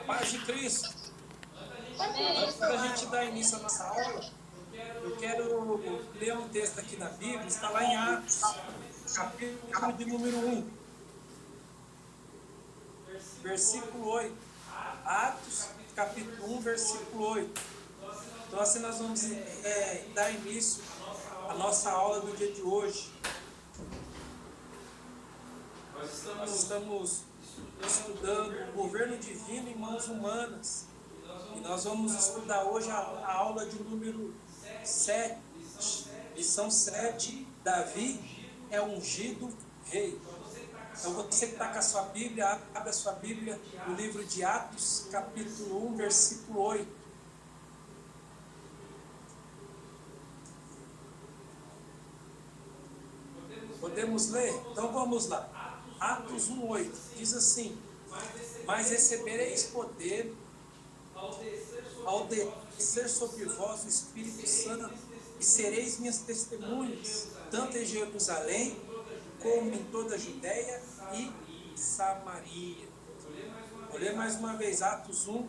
Paz de Cristo. Antes da gente dar início à nossa aula, eu quero ler um texto aqui na Bíblia, está lá em Atos, capítulo de número 1, versículo 8. Atos, capítulo 1, versículo 8. Então, assim nós vamos dar início à nossa aula do dia de hoje. Nós estamos estudando o governo divino em mãos humanas. E nós vamos estudar hoje a aula de número 7, lição 7, Davi é ungido rei. Então você que está com a sua Bíblia, abre a sua Bíblia no livro de Atos, capítulo 1, versículo 8. Podemos ler? Então vamos lá. Atos 1, 8 diz assim: mas recebereis poder ao descer sobre vós o Espírito Santo, e sereis minhas testemunhas, tanto em Jerusalém, como em toda a Judéia e Samaria. Vou ler mais uma vez, Atos 1,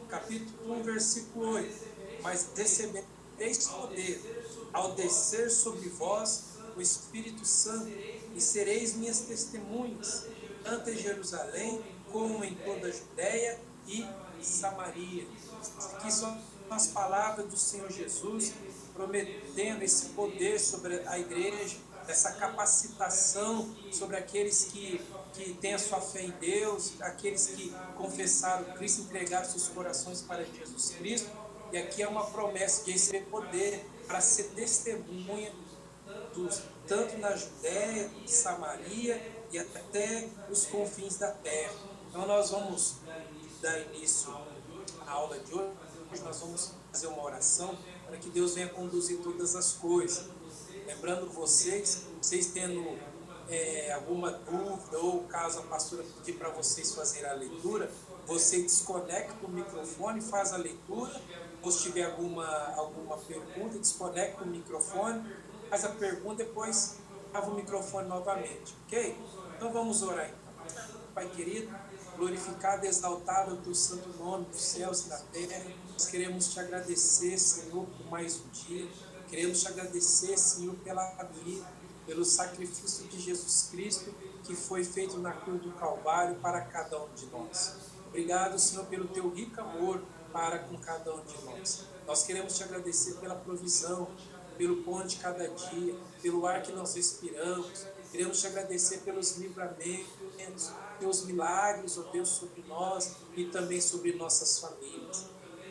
capítulo 1, versículo 8. Mas recebereis poder ao descer sobre vós o Espírito Santo, e sereis minhas testemunhas, tanto em Jerusalém, como em toda a Judéia e Samaria. Aqui são as palavras do Senhor Jesus, prometendo esse poder sobre a igreja, essa capacitação sobre aqueles que têm a sua fé em Deus, aqueles que confessaram Cristo, entregaram seus corações para Jesus Cristo. E aqui é uma promessa de receber poder para ser testemunha tanto na Judéia, Samaria e até os confins da terra. Então nós vamos dar início à aula de hoje. Nós vamos fazer uma oração para que Deus venha conduzir todas as coisas. Lembrando vocês tendo alguma dúvida, ou caso a pastora pedir para vocês fazerem a leitura, você desconecta o microfone, faz a leitura, ou se tiver alguma pergunta, desconecta o microfone, faz a pergunta, depois abre o microfone novamente, ok? Então vamos orar então. Pai querido, glorificado e exaltado o teu santo nome dos céus e da terra. Nós queremos te agradecer, Senhor, por mais um dia. Queremos te agradecer, Senhor, pela vida, pelo sacrifício de Jesus Cristo que foi feito na cruz do Calvário para cada um de nós. Obrigado, Senhor, pelo teu rico amor para com cada um de nós. Nós queremos te agradecer pela provisão, pelo pão de cada dia, pelo ar que nós respiramos. Queremos te agradecer pelos livramentos, teus milagres, ó Deus, sobre nós e também sobre nossas famílias.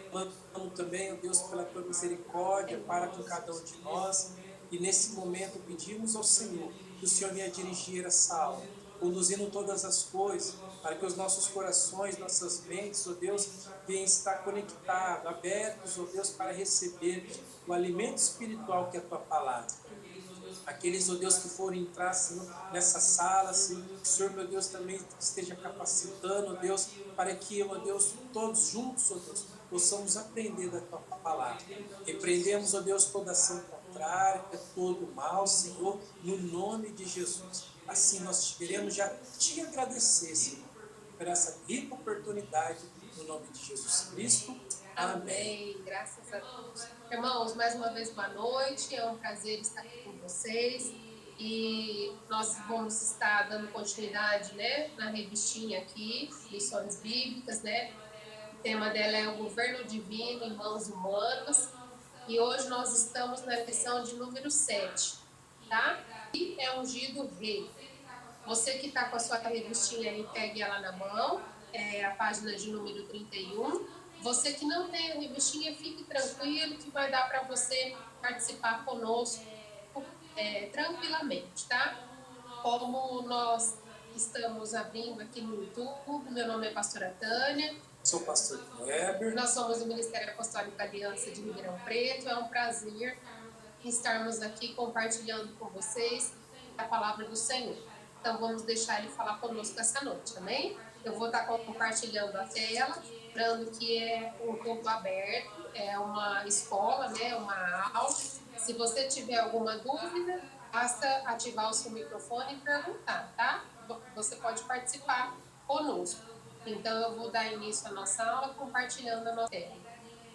Clamamos também, ó Deus, pela tua misericórdia para com cada um de nós. E nesse momento pedimos ao Senhor que o Senhor venha dirigir essa aula, conduzindo todas as coisas, para que os nossos corações, nossas mentes, ó Deus, venham estar conectados, abertos, ó Deus, para receber o alimento espiritual que é a tua palavra. Aqueles, ó Deus, que forem entrar, Senhor, nessa sala, Senhor, que o Senhor, meu Deus, também esteja capacitando, ó Deus, para que, ó Deus, todos juntos, ó Deus, possamos aprender da tua palavra. Repreendemos, ó Deus, toda ação contrária, todo mal, Senhor, no nome de Jesus. Assim nós queremos já te agradecer, Senhor, por essa rica oportunidade, no nome de Jesus Cristo. Amém. Graças a Deus. Irmãos, mais uma vez, boa noite. É um prazer estar aqui com vocês. E nós vamos estar dando continuidade, né, na revistinha aqui, lições bíblicas, né? O tema dela é o governo divino em mãos humanas. E hoje nós estamos na lição de número 7, tá? E é ungido rei. Você que está com a sua revistinha aí, pegue ela na mão. É a página de número 31. Você que não tem a revistinha, fique tranquilo que vai dar para você participar conosco tranquilamente, tá? Como nós estamos abrindo aqui no YouTube, meu nome é pastora Tânia. Sou pastor Weber. Nós somos do Ministério Apostólico Aliança de Ribeirão Preto. É um prazer estarmos aqui compartilhando com vocês a palavra do Senhor. Então vamos deixar ele falar conosco essa noite, amém? Eu vou estar compartilhando a tela, lembrando que é um culto aberto, é uma escola, né, uma aula. Se você tiver alguma dúvida, basta ativar o seu microfone e perguntar, tá? Você pode participar conosco. Então, eu vou dar início à nossa aula compartilhando a nossa tela.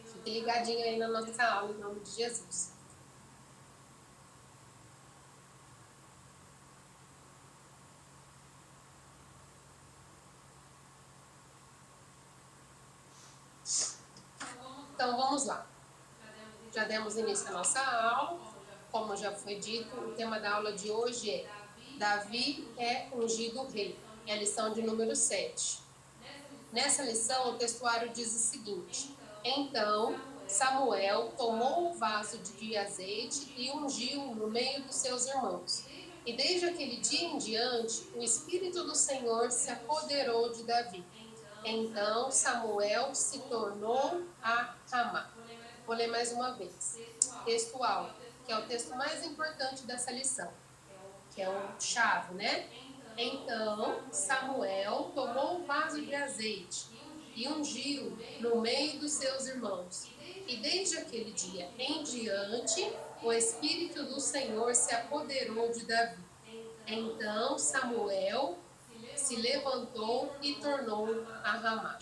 Fique ligadinho aí na nossa aula, em nome de Jesus. Então, vamos lá. Já demos início à nossa aula. Como já foi dito, o tema da aula de hoje é Davi é ungido rei. É a lição de número 7. Nessa lição, o textuário diz o seguinte: Então, Samuel tomou o vaso de azeite e ungiu no meio dos seus irmãos. E desde aquele dia em diante, o Espírito do Senhor se apoderou de Davi. Então, Samuel se tornou a Ramá. Vou ler mais uma vez. Textual, que é o texto mais importante dessa lição, que é o chave, né? Então, Samuel tomou um vaso de azeite e ungiu no meio dos seus irmãos. E desde aquele dia em diante, o Espírito do Senhor se apoderou de Davi. Então, Samuel se levantou e tornou a Ramá.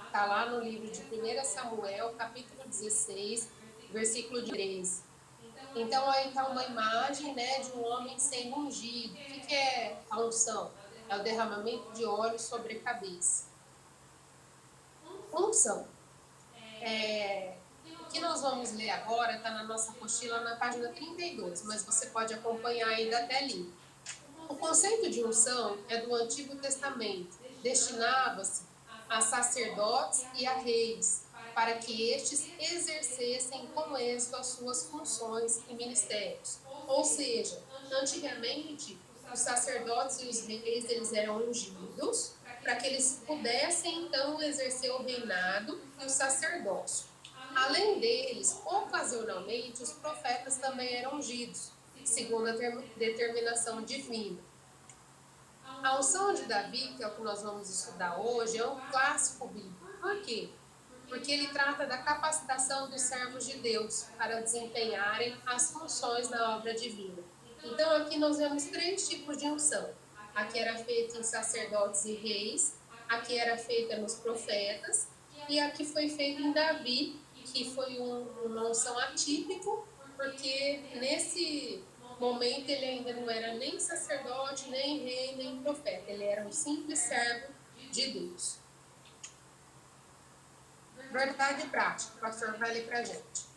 Está lá no livro de 1 Samuel, capítulo 16, versículo 13. Então, aí está uma imagem, né, de um homem sendo ungido. O que é a unção? É o derramamento de óleo sobre a cabeça. Unção. O que nós vamos ler agora está na nossa apostila na página 32, mas você pode acompanhar aí da telinha. O conceito de unção é do Antigo Testamento. Destinava-se a sacerdotes e a reis, para que estes exercessem com êxito as suas funções e ministérios. Ou seja, antigamente, os sacerdotes e os reis eles eram ungidos para que eles pudessem, então, exercer o reinado e o sacerdócio. Além deles, ocasionalmente, os profetas também eram ungidos, segundo a determinação divina. A unção de Davi, que é o que nós vamos estudar hoje, é um clássico bíblico. Por quê? Porque ele trata da capacitação dos servos de Deus para desempenharem as funções da obra divina. Então, aqui nós vemos 3 tipos de unção. A que era feita em sacerdotes e reis, a que era feita nos profetas, e a que foi feita em Davi, que foi uma unção atípica, porque nesse momento ele ainda não era nem sacerdote, nem rei, nem profeta. Ele era um simples servo de Deus. Verdade e prática. O pastor vai ler para a gente.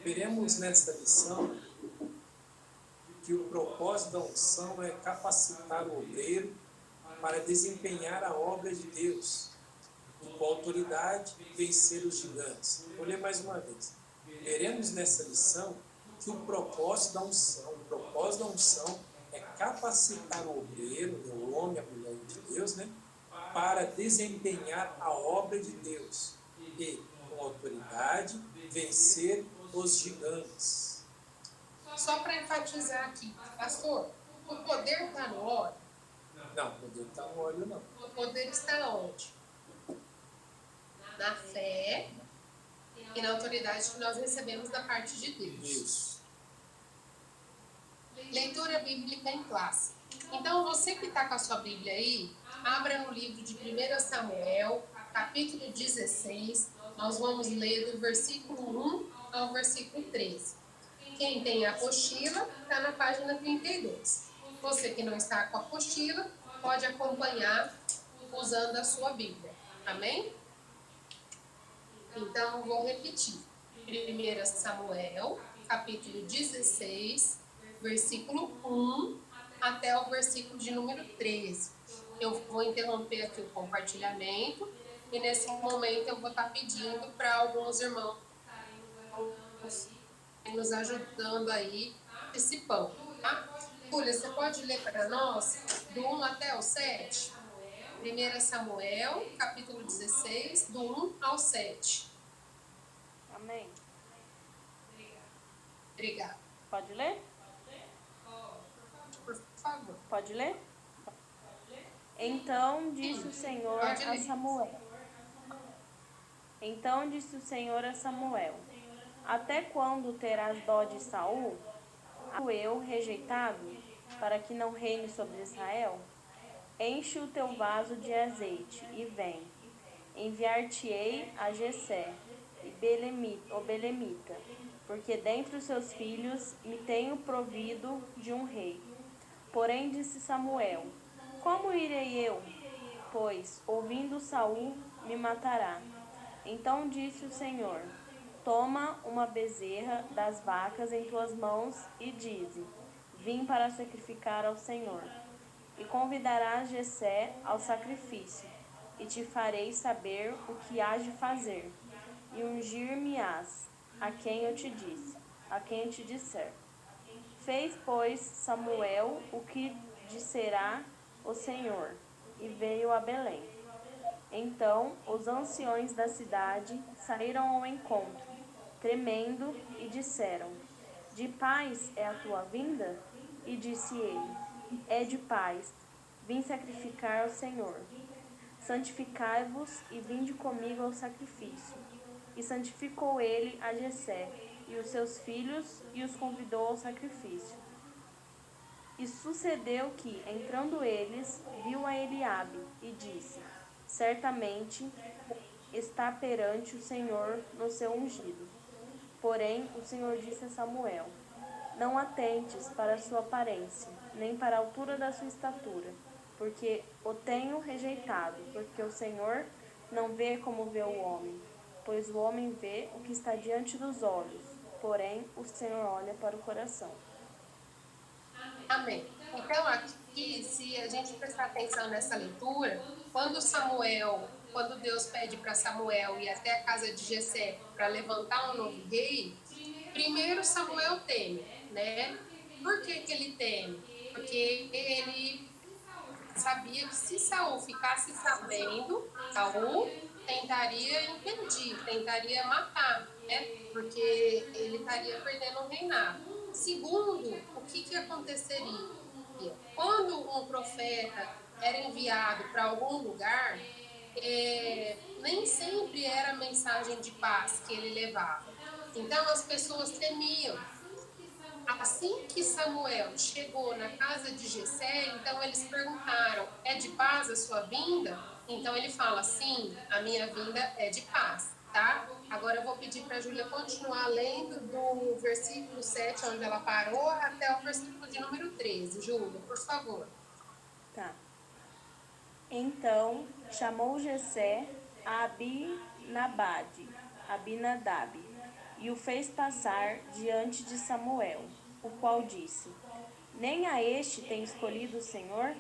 Veremos nesta lição que o propósito da unção é capacitar o obreiro para desempenhar a obra de Deus, com autoridade vencer os gigantes. Vou ler mais uma vez. Veremos nessa lição que o propósito da unção é capacitar o obreiro, o homem, a mulher de Deus, né, para desempenhar a obra de Deus e, com autoridade, vencer os gigantes. Só para enfatizar aqui, pastor, o poder está no óleo? Não, o poder está no óleo, não. O poder está onde? Na fé e na autoridade que nós recebemos da parte de Deus. Isso. Leitura bíblica em classe. Então, você que está com a sua Bíblia aí, abra no livro de 1 Samuel, capítulo 16, nós vamos ler do versículo 1 ao versículo 13. Quem tem a apostila, está na página 32. Você que não está com a apostila, pode acompanhar usando a sua Bíblia. Amém? Então, vou repetir. 1 Samuel, capítulo 16, versículo 1 até o versículo de número 13. Eu vou interromper aqui o compartilhamento e nesse momento eu vou estar pedindo para alguns irmãos nos ajudando aí, participando, tá? Júlia, você pode ler para nós do 1 até o 7? 1 Samuel, capítulo 16, do 1 ao 7. Amém. Obrigada. Pode ler? Por favor. Pode ler? Então disse o Senhor a Samuel. Então disse o Senhor a Samuel: Até quando terás dó de Saul, eu rejeitado, para que não reine sobre Israel? enche o teu vaso de azeite e vem. Enviar-te-ei a Jessé, o belemita, porque dentre os seus filhos me tenho provido de um rei. Porém disse Samuel: Como irei eu? Pois, ouvindo Saul, me matará. Então disse o Senhor: Toma uma bezerra das vacas em tuas mãos e dize: Vim para sacrificar ao Senhor. E convidarás Jessé ao sacrifício, e te farei saber o que hás de fazer, e ungir-me-ás a quem eu te disser. Fez, pois, Samuel o que disserá o Senhor, e veio a Belém. Então os anciões da cidade saíram ao encontro, tremendo, e disseram: De paz é a tua vinda? E disse ele: É de paz. Vim sacrificar ao Senhor. Santificai-vos e vinde comigo ao sacrifício. E santificou ele a Jessé e os seus filhos e os convidou ao sacrifício. E sucedeu que, entrando eles, viu a Eliabe e disse: Certamente está perante o Senhor no seu ungido. Porém, o Senhor disse a Samuel: Não atentes para a sua aparência, nem para a altura da sua estatura, porque o tenho rejeitado, porque o Senhor não vê como vê o homem, pois o homem vê o que está diante dos olhos, porém o Senhor olha para o coração. Amém. Então, aqui, se a gente prestar atenção nessa leitura, quando Deus pede para Samuel ir até a casa de Jessé para levantar um novo rei, primeiro Samuel teme, né? Por que ele teme? Porque ele sabia que se Saul ficasse sabendo, Saul tentaria impedir, tentaria matar, né? Porque ele estaria perdendo o reinado. Segundo, o que aconteceria? Quando um profeta era enviado para algum lugar, nem sempre era mensagem de paz que ele levava. Então as pessoas temiam. Assim que Samuel chegou na casa de Jessé, então eles perguntaram: é de paz a sua vinda? Então ele fala: sim, a minha vinda é de paz, tá? Agora eu vou pedir para a Júlia continuar lendo do versículo 7, onde ela parou, até o versículo de número 13. Júlia, por favor. Tá. Então chamou Jessé a Abinadab, e o fez passar diante de Samuel, o qual disse: Nem a este tem escolhido o Senhor?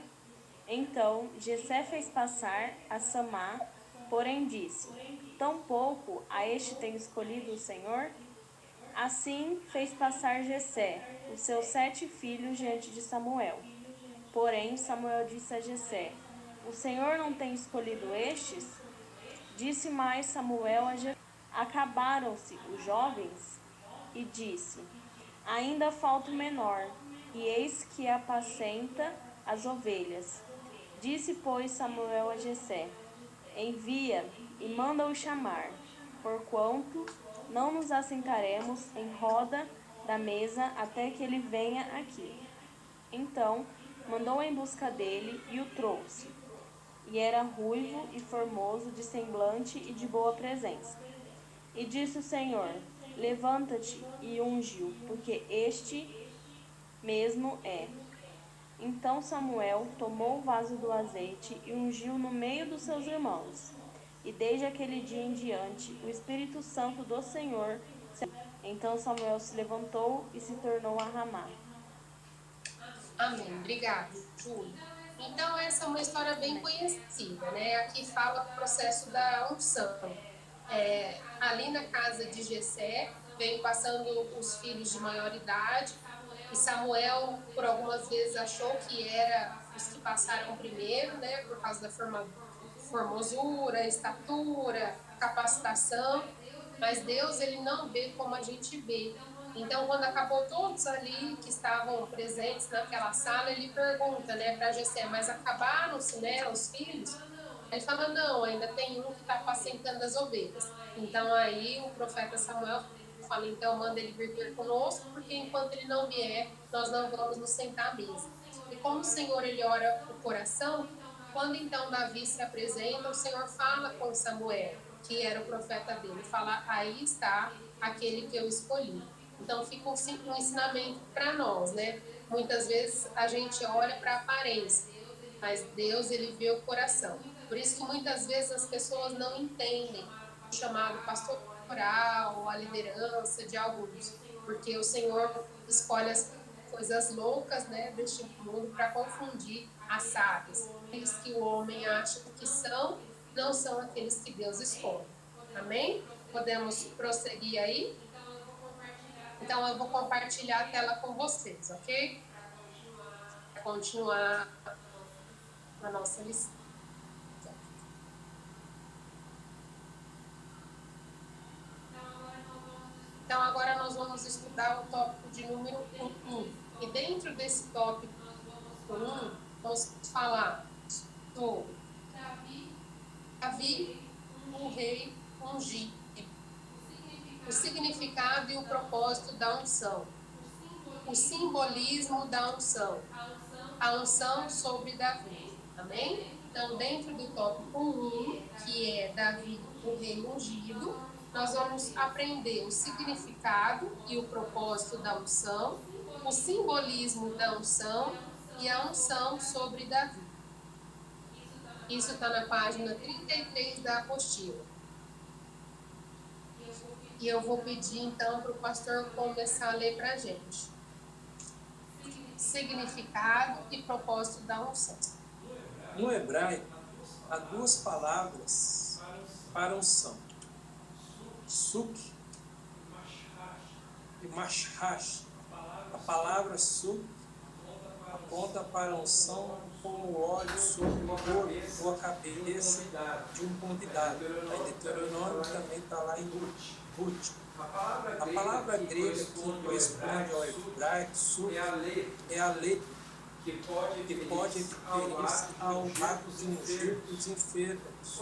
Então Jessé fez passar a Samá, porém disse: Tampouco a este tem escolhido o Senhor? Assim fez passar Jessé os seus 7 filhos diante de Samuel. Porém Samuel disse a Jessé: O Senhor não tem escolhido estes? Disse mais Samuel a Jessé: Acabaram-se os jovens? E disse: Ainda falta o menor, e eis que apacenta as ovelhas. Disse, pois, Samuel a Jessé: Envia e manda-o chamar, porquanto não nos assentaremos em roda da mesa até que ele venha aqui. Então mandou em busca dele e o trouxe. E era ruivo e formoso de semblante e de boa presença. E disse o Senhor: Levanta-te e unge-o, porque este mesmo é. Então Samuel tomou o vaso do azeite e ungiu no meio dos seus irmãos. E desde aquele dia em diante, o Espírito Santo do Senhor. Então Samuel se levantou e se tornou a Ramá. Amém. Obrigada, Júlia. Então, essa é uma história bem conhecida, né? Aqui fala do processo da unção. Ali na casa de Jessé, veio passando os filhos de maior idade, e Samuel, por algumas vezes, achou que era os que passaram primeiro, né? Por causa da formosura, estatura, capacitação, mas Deus, ele não vê como a gente vê. Então, quando acabou todos ali que estavam presentes naquela sala, ele pergunta, né, para Jessé: mas acabaram-se, né, os filhos? Ele fala: não, ainda tem um que está apacentando as ovelhas. Então, aí o profeta Samuel fala: então manda ele vir ter conosco, porque enquanto ele não vier, nós não vamos nos sentar à mesa. E como o Senhor, ele ora o coração, Quando então Davi se apresenta, o Senhor fala com Samuel, que era o profeta dele, fala: aí está aquele que eu escolhi. Então fica um ensinamento para nós, né? Muitas vezes a gente olha para a aparência, mas Deus, ele vê o coração. Por isso que muitas vezes as pessoas não entendem o chamado pastoral, a liderança de alguns, porque o Senhor escolhe as coisas loucas, né, deste mundo para confundir as sábias. Aqueles que o homem acha que são, não são aqueles que Deus escolhe. Amém? Podemos prosseguir aí? Então, eu vou compartilhar a tela com vocês, ok? Para continuar a nossa lição. Então, agora nós vamos estudar o tópico de número 1. E dentro desse tópico 1, vamos falar sobre Davi, o rei ungido, o significado e o propósito da unção, o simbolismo da unção, a unção sobre Davi. Amém? Então, dentro do tópico 1, que é Davi, o rei ungido, nós vamos aprender o significado e o propósito da unção, o simbolismo da unção e a unção sobre Davi. Isso está na página 33 da apostila. E eu vou pedir, então, para o pastor começar a ler para a gente. Significado e propósito da unção. No hebraico, há duas palavras para unção: suk e mashrash. A palavra suk aponta para a unção como óleo sobre o corpo ou a cabeça de um convidado. Aí Deuteronômio também está lá em Ruth. A palavra grega que corresponde ao hebraico suk é a lei, que pode referir-se ao ato de ungir os enfermos.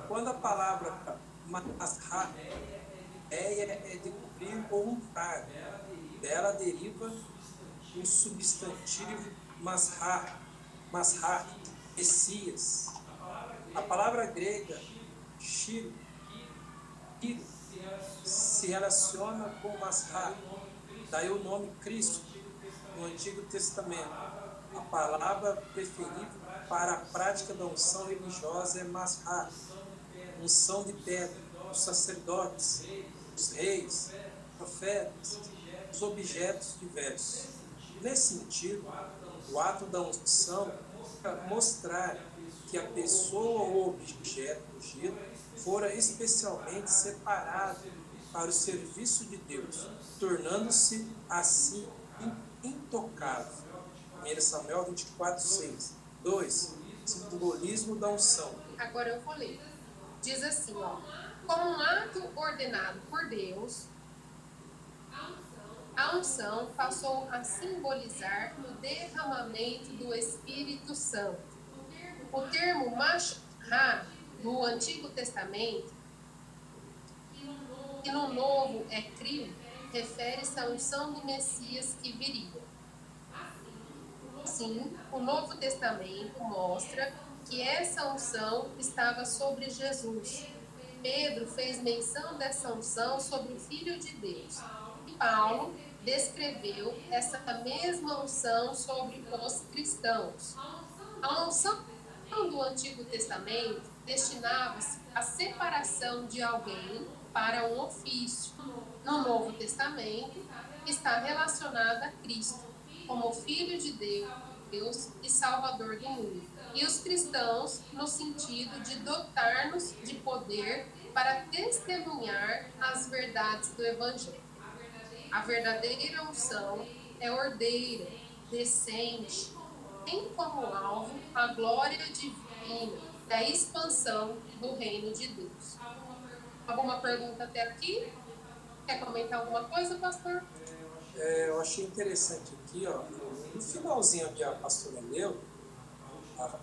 Quando a palavra masrah é de cobrir ou untar, dela deriva o substantivo masrah, Messias. A palavra grega shiro se relaciona com masrah, daí o nome Cristo no Antigo Testamento. A palavra preferida para a prática da unção religiosa é masrah, unção de pedra, os sacerdotes, os reis, profetas, os objetos diversos. Nesse sentido, o ato da unção é mostrar que a pessoa ou objeto ungido fora especialmente separado para o serviço de Deus, tornando-se assim intocável. 1 Samuel 24:6. 2. Simbolismo da unção. Agora eu vou ler. Diz assim, ó: como um ato ordenado por Deus, a unção passou a simbolizar o derramamento do Espírito Santo. O termo mashrah no Antigo Testamento, que no Novo é crio, refere-se à unção do Messias que viria. Assim, o Novo Testamento mostra que essa unção estava sobre Jesus. Pedro fez menção dessa unção sobre o Filho de Deus. E Paulo descreveu essa mesma unção sobre os cristãos. A unção do Antigo Testamento destinava-se à separação de alguém para um ofício. No Novo Testamento, está relacionada a Cristo, como Filho de Deus e Salvador do mundo. E os cristãos, no sentido de dotar-nos de poder para testemunhar as verdades do Evangelho. A verdadeira unção é ordeira, decente, tem como alvo a glória divina da expansão do reino de Deus. Alguma pergunta até aqui? Quer comentar alguma coisa, pastor? Eu achei interessante aqui, ó, no finalzinho que a pastora leu,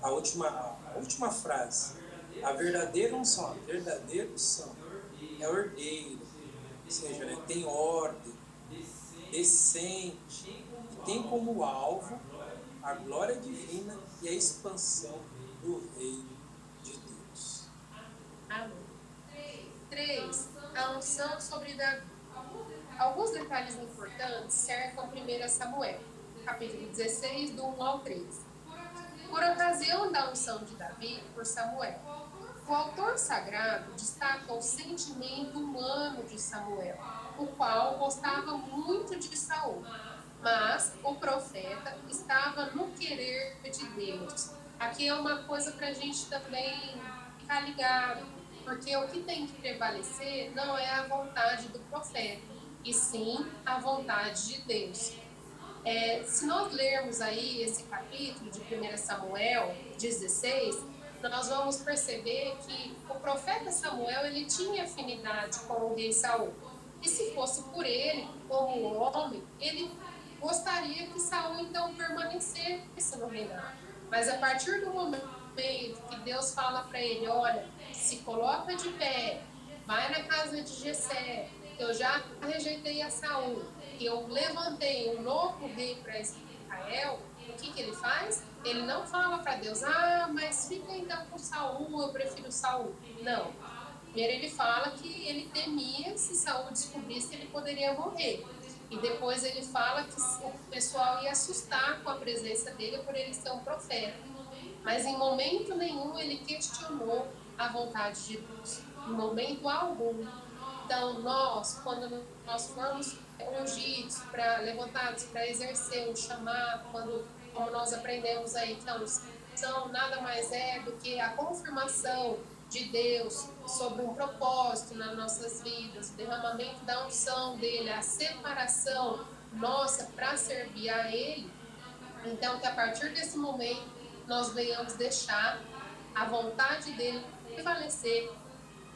a última frase: a verdadeira unção é ordeira, ou seja, né, tem ordem, decente, e tem como alvo a glória divina e a expansão do do rei de Deus. Amém. 3. A unção sobre Davi. Alguns detalhes importantes cercam 1 Samuel, capítulo 16, do 1 ao 13. Por ocasião da unção de Davi por Samuel, o autor sagrado destaca o sentimento humano de Samuel, o qual gostava muito de Saul, mas o profeta estava no querer de Deus. Aqui é uma coisa para a gente também ficar ligado, porque o que tem que prevalecer não é a vontade do profeta, e sim a vontade de Deus. Se nós lermos aí esse capítulo de 1 Samuel 16, nós vamos perceber que o profeta Samuel, ele tinha afinidade com o rei Saul. E se fosse por ele, como homem, ele gostaria que Saul então permanecesse no reinado. Mas a partir do momento que Deus fala para ele, olha, se coloca de pé, vai na casa de Jessé, eu já rejeitei a Saul, e eu levantei um novo rei para Israel, o que ele faz? Ele não fala para Deus, mas fica então com Saul, eu prefiro Saul. Não. Primeiro ele fala que ele temia se Saul descobrisse que ele poderia morrer. E depois ele fala que o pessoal ia assustar com a presença dele por ele ser um profeta. Mas em momento nenhum ele questionou a vontade de Deus. Em momento algum. Então, quando nós formos ungidos, levantados para exercer o chamado, como nós aprendemos aí que a unção nada mais é do que a confirmação de Deus sobre um propósito nas nossas vidas, o derramamento da unção dele, a separação nossa para servir a ele. Então, que a partir desse momento nós venhamos deixar a vontade dele prevalecer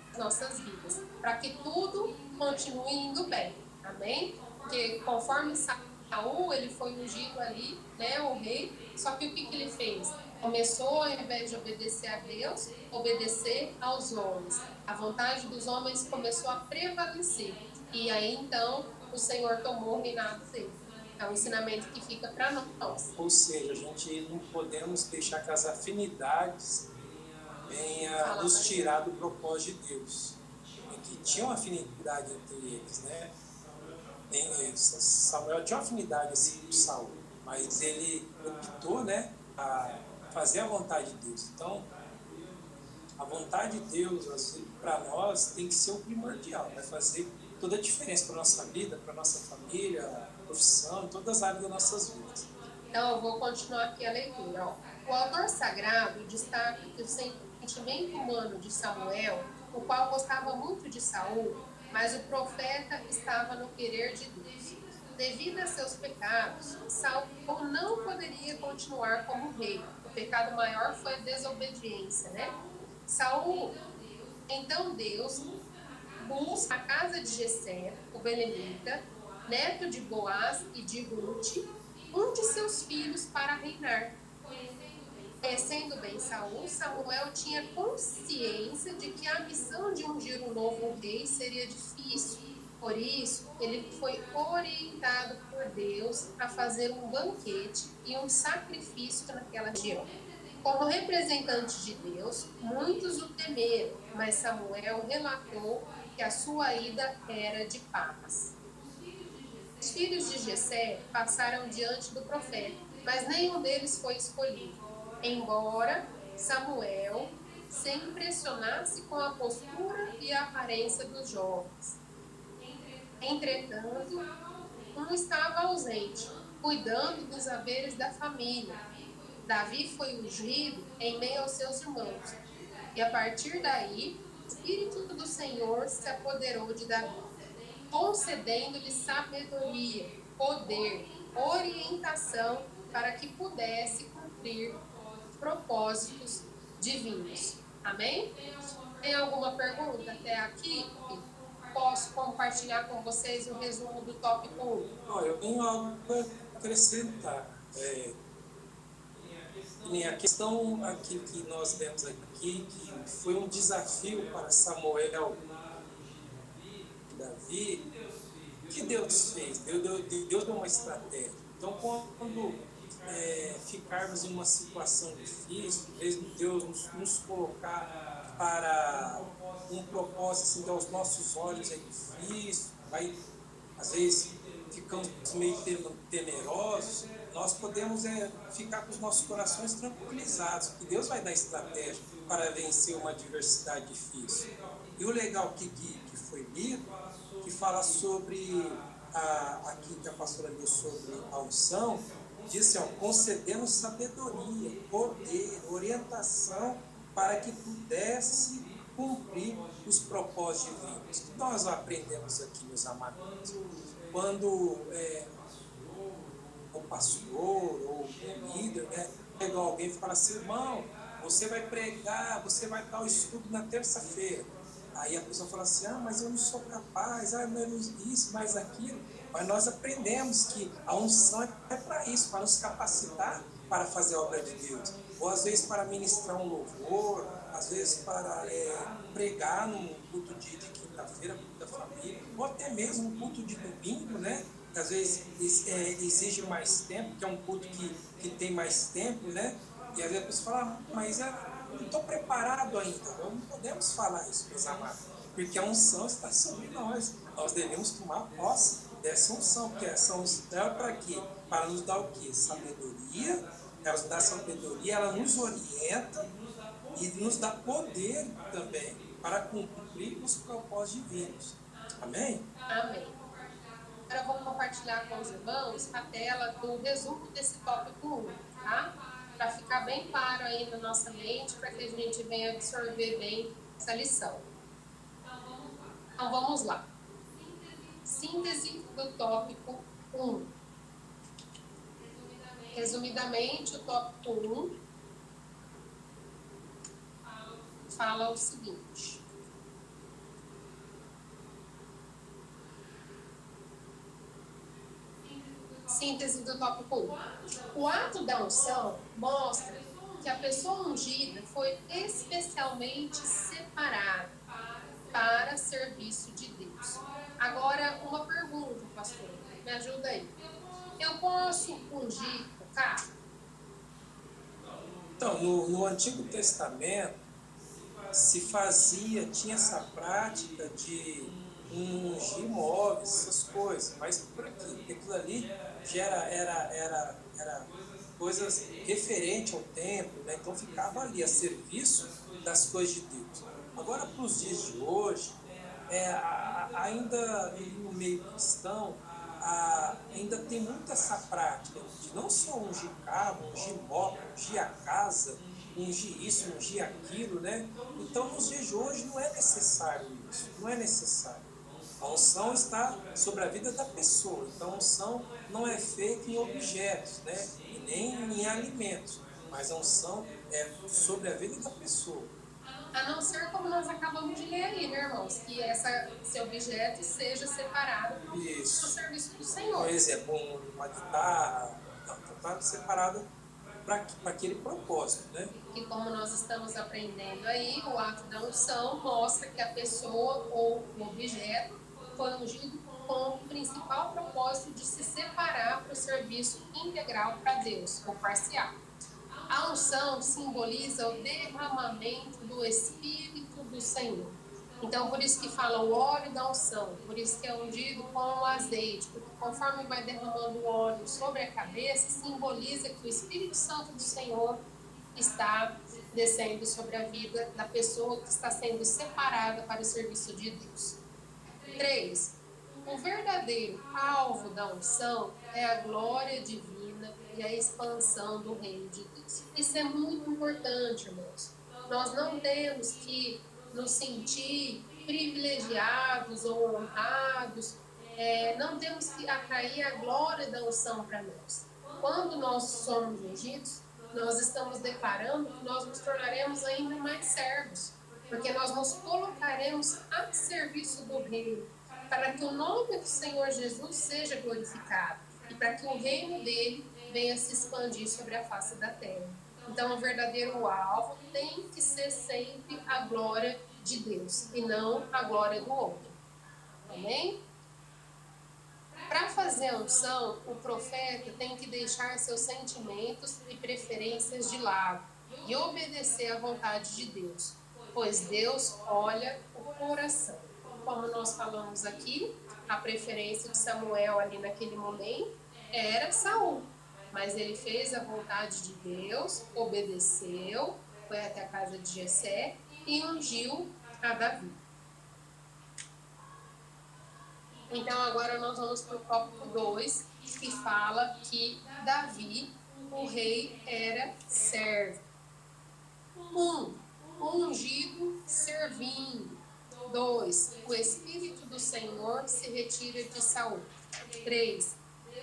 nas nossas vidas, para que tudo continue indo bem. Amém? Porque conforme Saul, ele foi ungido ali, né, o rei, só que o que ele fez? Começou, ao invés de obedecer a Deus, obedecer aos homens. A vontade dos homens começou a prevalecer. E aí, então, o Senhor tomou o reinado dele. É um ensinamento que fica para nós. Ou seja, a gente não podemos deixar que as afinidades venham nos tirar do propósito de Deus. Que tinha uma afinidade entre eles, né? Samuel tinha uma afinidade assim com Saul, mas ele optou, né, a fazer a vontade de Deus. Então, a vontade de Deus para nós tem que ser o primordial, vai fazer toda a diferença para a nossa vida, para a nossa família, profissão, todas as áreas das nossas vidas. Então, eu vou continuar aqui a leitura. O autor sagrado destaca que o sentimento humano de Samuel, o qual gostava muito de Saul, mas o profeta estava no querer de Deus. Devido a seus pecados, Saul não poderia continuar como rei. O pecado maior foi a desobediência, né? Saul, então Deus busca a casa de Jessé, o belemita, neto de Boaz e de Ruth, um de seus filhos para reinar. Conhecendo bem Saul, Samuel tinha consciência de que a missão de ungir um novo rei seria difícil. Por isso, ele foi orientado por Deus a fazer um banquete e um sacrifício naquela região. Como representante de Deus, muitos o temeram, mas Samuel relatou que a sua ida era de paz. Os filhos de Jessé passaram diante do profeta, mas nenhum deles foi escolhido. Embora Samuel se impressionasse com a postura e a aparência dos jovens. Entretanto, um estava ausente, cuidando dos haveres da família. Davi foi ungido em meio aos seus irmãos. E a partir daí, o Espírito do Senhor se apoderou de Davi, concedendo-lhe sabedoria, poder, orientação para que pudesse cumprir propósitos divinos. Amém? Tem alguma pergunta até aqui? Posso compartilhar com vocês o resumo do tópico 1? Eu tenho algo a acrescentar. A questão aqui que nós temos aqui, que foi um desafio para Samuel e Davi, o que Deus fez? Deus deu uma estratégia. Então, quando ficarmos em uma situação difícil, mesmo Deus nos colocar para um propósito assim, que aos nossos olhos é difícil, vai, às vezes ficamos meio temerosos, nós podemos ficar com os nossos corações tranquilizados, porque Deus vai dar estratégia para vencer uma adversidade difícil. E o legal que foi lido, que fala sobre, aqui que a pastora leu sobre a unção, diz assim, concedendo sabedoria, poder, orientação, para que pudesse cumprir os propósitos divinos. O que nós aprendemos aqui, meus amados? Quando o pastor ou o líder, né, pega alguém e fala assim, irmão, você vai pregar, você vai dar o estudo na terça-feira. Aí a pessoa fala assim, mas eu não sou capaz, mas isso, mais aquilo. Mas nós aprendemos que a unção é para isso, para nos capacitar para fazer a obra de Deus. Ou às vezes para ministrar um louvor, às vezes para pregar num culto de quinta-feira, culto da família, ou até mesmo um culto de domingo, né? Que às vezes exige mais tempo, que é um culto que tem mais tempo, né? E às vezes a pessoa fala, mas eu não estou preparado ainda. Nós não podemos falar isso, meus amados, porque a unção está sobre nós. Nós devemos tomar posse dessa unção, porque essa unção é para quê? Para nos dar o quê? Sabedoria. Ela nos dá sabedoria, ela nos orienta e nos dá poder também para cumprir os propósitos divinos. Amém? Amém. Agora eu vou compartilhar com os irmãos a tela do resumo desse tópico 1, tá? Para ficar bem claro aí na nossa mente, para que a gente venha absorver bem essa lição. Então vamos lá. Síntese do tópico 1. Resumidamente, o tópico 1 fala o seguinte. Síntese do tópico 1. O ato da unção mostra que a pessoa ungida foi especialmente separada para serviço de Deus. Agora, uma pergunta, pastor. Me ajuda aí. Eu posso ungir o carro? Então, no Antigo Testamento, tinha essa prática de ungir móveis, essas coisas, mas por aqui, porque aquilo ali já era coisas referentes ao templo, né? Então ficava ali a serviço das coisas de Deus. Agora, para os dias de hoje, ainda no meio cristão, ainda tem muito essa prática de não só ungir carro, ungir moto, ungir a casa, ungir isso, ungir aquilo, né? Então, nos dias de hoje, não é necessário isso, não é necessário. A unção está sobre a vida da pessoa, então a unção não é feita em objetos, né? E nem em alimentos, mas a unção é sobre a vida da pessoa. A não ser como nós acabamos de ler aí, né, irmãos? Que esse objeto seja separado para o serviço do Senhor. Por exemplo, uma guitarra está separada para aquele propósito, né? E como nós estamos aprendendo aí, o ato da unção mostra que a pessoa ou o objeto foi ungido com o principal propósito de se separar para o serviço integral para Deus, ou parcial. A unção simboliza o derramamento do Espírito do Senhor. Então, por isso que fala o óleo da unção, por isso que é ungido com o azeite, porque conforme vai derramando o óleo sobre a cabeça, simboliza que o Espírito Santo do Senhor está descendo sobre a vida da pessoa que está sendo separada para o serviço de Deus. 3. O verdadeiro alvo da unção é a glória divina e a expansão do reino de Deus. Isso é muito importante, irmãos. Nós não temos que nos sentir privilegiados ou honrados, não temos que atrair a glória da unção para nós. Quando nós somos ungidos, nós estamos declarando que nós nos tornaremos ainda mais servos, porque nós nos colocaremos a serviço do reino, para que o nome do Senhor Jesus seja glorificado e para que o reino dele venha se expandir sobre a face da terra. Então, o verdadeiro alvo tem que ser sempre a glória de Deus e não a glória do homem. Amém? Para fazer a unção, o profeta tem que deixar seus sentimentos e preferências de lado e obedecer à vontade de Deus, pois Deus olha o coração. Como nós falamos aqui, a preferência de Samuel ali naquele momento era Saul, mas ele fez a vontade de Deus, obedeceu, foi até a casa de Jessé e ungiu a Davi. Então, agora nós vamos para o tópico 2, que fala que Davi, o rei, era servo. 1. Ungido servindo. 2. O Espírito do Senhor se retira de Saul. 3.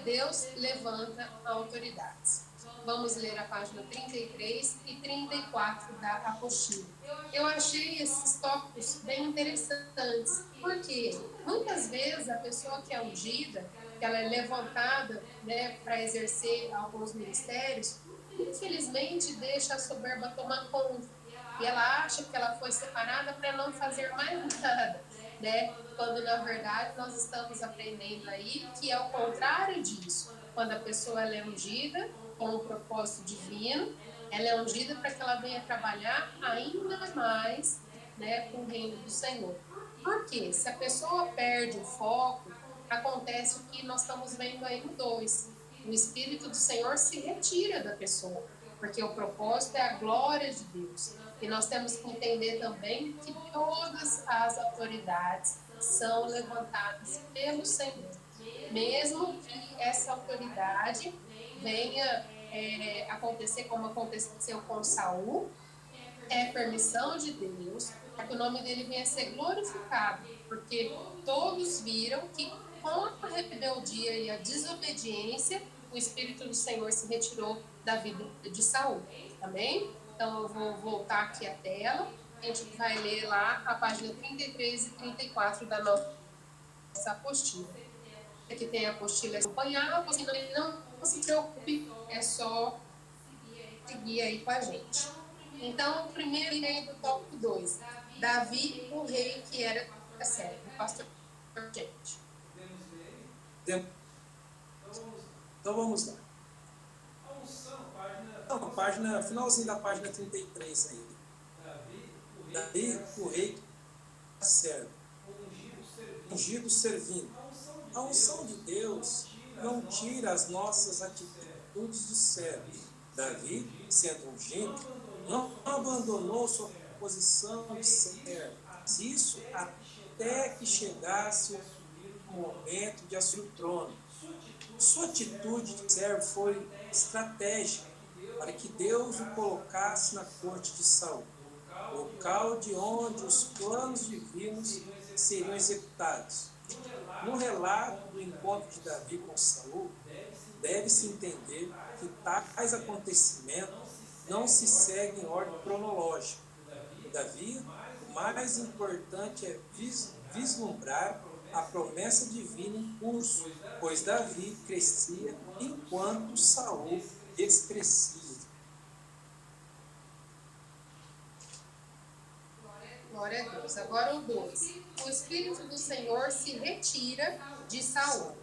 Deus levanta autoridades. Vamos ler a página 33 e 34 da apostila. Eu achei esses tópicos bem interessantes, porque muitas vezes a pessoa que é ungida, que ela é levantada, né, para exercer alguns ministérios, infelizmente deixa a soberba tomar conta. E ela acha que ela foi separada para não fazer mais nada, né? Quando na verdade nós estamos aprendendo aí que é o contrário disso. Quando a pessoa ela é ungida com um propósito divino, ela é ungida para que ela venha trabalhar ainda mais, né, com o reino do Senhor. Porque se a pessoa perde o foco, acontece o que nós estamos vendo aí no 2. O Espírito do Senhor se retira da pessoa, porque o propósito é a glória de Deus. E nós temos que entender também que todas as autoridades são levantadas pelo Senhor. Mesmo que essa autoridade venha acontecer como aconteceu com Saul, é permissão de Deus para que o nome dele venha a ser glorificado, porque todos viram que com a rebeldia e a desobediência, o Espírito do Senhor se retirou da vida de Saul. Amém? Então eu vou voltar aqui a tela, a gente vai ler lá a página 33 e 34 da nossa apostila. Aqui tem a apostila acompanhar, você não se preocupe, é só seguir aí com a gente. Então, o primeiro rei do tópico 2, Davi, o rei que era servo. Pastor, gente. Então vamos lá. Então, página, finalzinho da página 33 aí. Davi, o rei que era servo. Ungido servindo. A unção de Deus não tira as nossas atitudes de servo. Davi, sendo ungido, não abandonou sua posição de servo. Isso até que chegasse o momento de assumir o trono. Sua atitude de servo foi estratégica para que Deus o colocasse na corte de Saul, local de onde os planos divinos seriam executados. No relato do encontro de Davi com Saul, deve-se entender que tais acontecimentos não se seguem em ordem cronológica. Todavia, o mais importante é vislumbrar a promessa divina em curso, pois Davi crescia enquanto Saul descrescia. Glória a Deus. Agora o 2. O Espírito do Senhor se retira de Saul.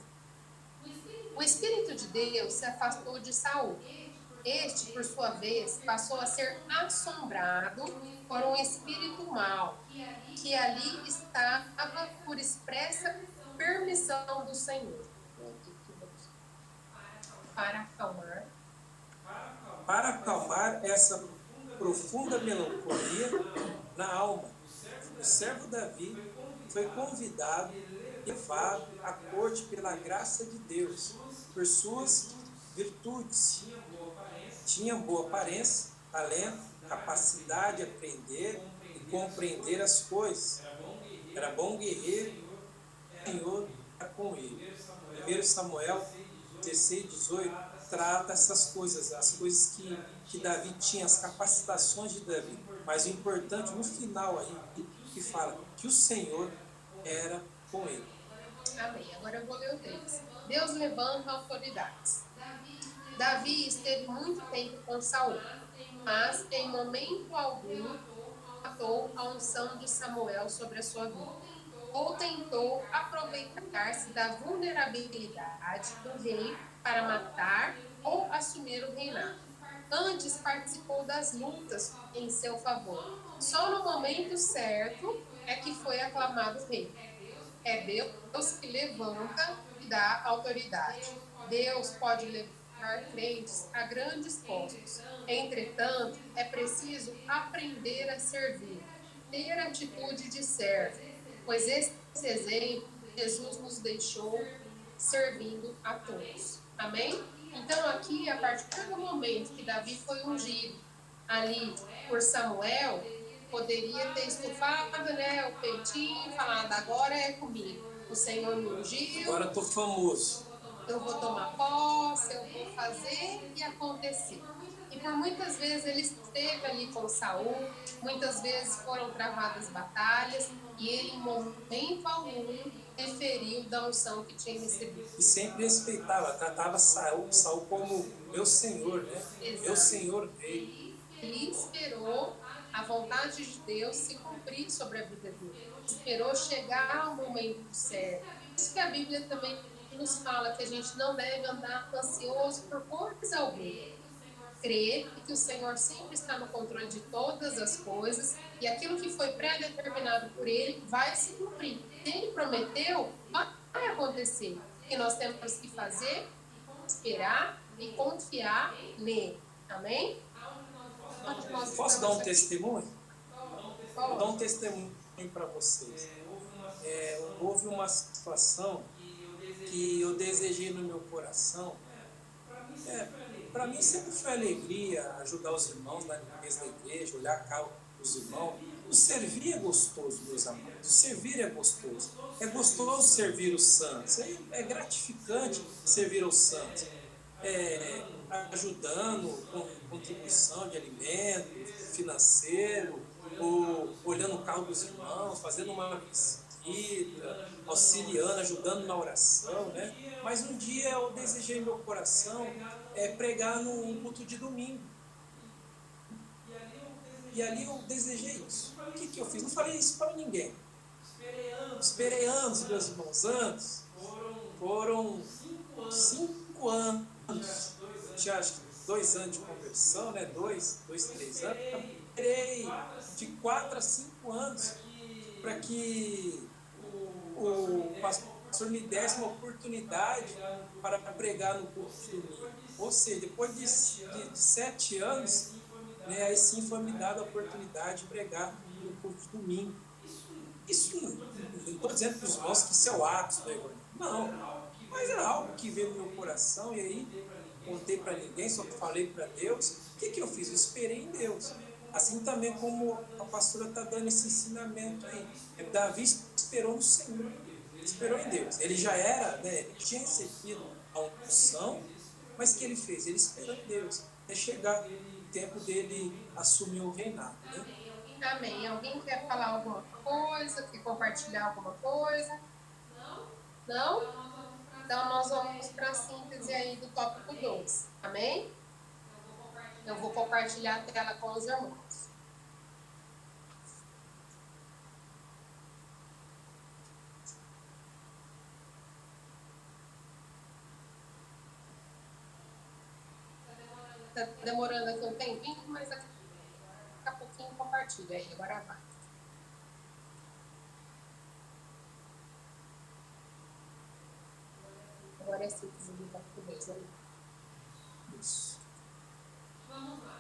O Espírito de Deus se afastou de Saul. Este, por sua vez, passou a ser assombrado por um espírito mau, que ali estava por expressa permissão do Senhor. Para acalmar essa profunda melancolia na alma, o servo Davi foi convidado e levado à corte pela graça de Deus, por suas virtudes. Tinha boa aparência, talento, capacidade de aprender e compreender as coisas. Era bom guerreiro, o Senhor era com ele. 1 Samuel 16, 18 trata essas coisas, as coisas que Davi tinha, as capacitações de Davi. Mas o importante no final aí, que fala que o Senhor era com ele. Amém. Agora eu vou ler o 3. Deus levanta autoridades. Davi esteve muito tempo com Saul, mas em momento algum matou a unção de Samuel sobre a sua vida. ou tentou aproveitar-se da vulnerabilidade do rei para matar ou assumir o reinado. Antes participou das lutas em seu favor. Só no momento certo é que foi aclamado rei. É Deus que levanta e dá autoridade. Deus pode levar crentes a grandes postos. Entretanto, é preciso aprender a servir, ter atitude de servo, pois esse exemplo Jesus nos deixou servindo a todos. Amém? Então, aqui, a partir do momento que Davi foi ungido ali por Samuel, poderia ter estufado, né, o peitinho e falado, agora é comigo. O Senhor me ungiu. Agora estou famoso. Eu vou tomar posse, eu vou fazer e acontecer. E por muitas vezes ele esteve ali com Saul, muitas vezes foram travadas batalhas, e ele, em momento algum, referiu da unção que tinha recebido. E sempre respeitava, tratava Saul como meu senhor, né? Exato. Meu senhor rei. Ele esperou a vontade de Deus se cumprir sobre a vida dele. Esperou chegar ao momento certo. Por isso que a Bíblia também nos fala que a gente não deve andar ansioso por coisa alguma. Crer que o Senhor sempre está no controle de todas as coisas e aquilo que foi pré-determinado por Ele vai se cumprir. Se Ele prometeu, vai acontecer. O que nós temos que fazer? Esperar e confiar nele. Amém? Posso dar um testemunho? Vou dar um testemunho para vocês. Houve uma situação que eu desejei no meu coração. Para mim sempre foi alegria ajudar os irmãos na limpeza da igreja, olhar a cara dos irmãos. O servir é gostoso, meus amados. O servir é gostoso. É gostoso servir os santos. É gratificante servir aos santos. Ajudando com contribuição de alimento, financeiro, ou olhando o carro dos irmãos, fazendo uma visita, auxiliando, ajudando na oração, né? Mas um dia eu desejei no meu coração pregar num culto de domingo. E ali eu desejei isso. O que eu fiz? Não falei isso para ninguém. Esperei anos, meus irmãos, anos. Foram 5 anos. Tinha acho que 2 anos de conversão, né? 2, 3 anos. Esperei de 4 a 5 anos para que o pastor me desse uma oportunidade para pregar no culto de domingo. Ou seja, depois de 7 anos, né, aí sim foi me dada a oportunidade de pregar no culto de domingo. Isso não estou dizendo para os irmãos que isso é o ápice do evangelho. Não, mas era algo que veio no meu coração e aí contei para ninguém, só falei para Deus. O que eu fiz? Eu esperei em Deus. Assim também como a pastora está dando esse ensinamento aí. Davi esperou no Senhor, esperou em Deus. Ele já era, né, ele tinha recebido a unção, mas o que ele fez? Ele esperou em Deus. Até chegar o tempo dele assumir o reinado. Né? Amém. Alguém quer falar alguma coisa? Quer compartilhar alguma coisa? Não? Então, nós vamos para a síntese aí do tópico 2. Amém? Eu vou compartilhar a tela com os irmãos. Está demorando aqui um tempinho, mas daqui a pouquinho compartilha aí. Agora vai. Agora é a síntese do tópico 2, né? Isso.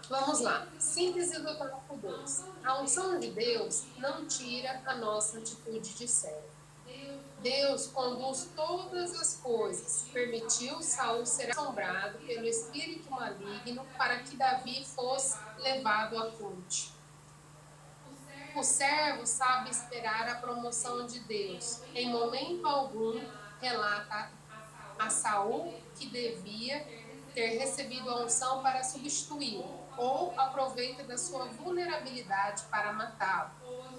Vamos lá. Síntese do tópico 2. A unção de Deus não tira a nossa atitude de servo. Deus conduz todas as coisas. Permitiu Saul ser assombrado pelo espírito maligno para que Davi fosse levado à corte. O servo sabe esperar a promoção de Deus. Em momento algum, relata a Saul que devia ter recebido a unção para substituí-lo, ou aproveita da sua vulnerabilidade para matá-lo,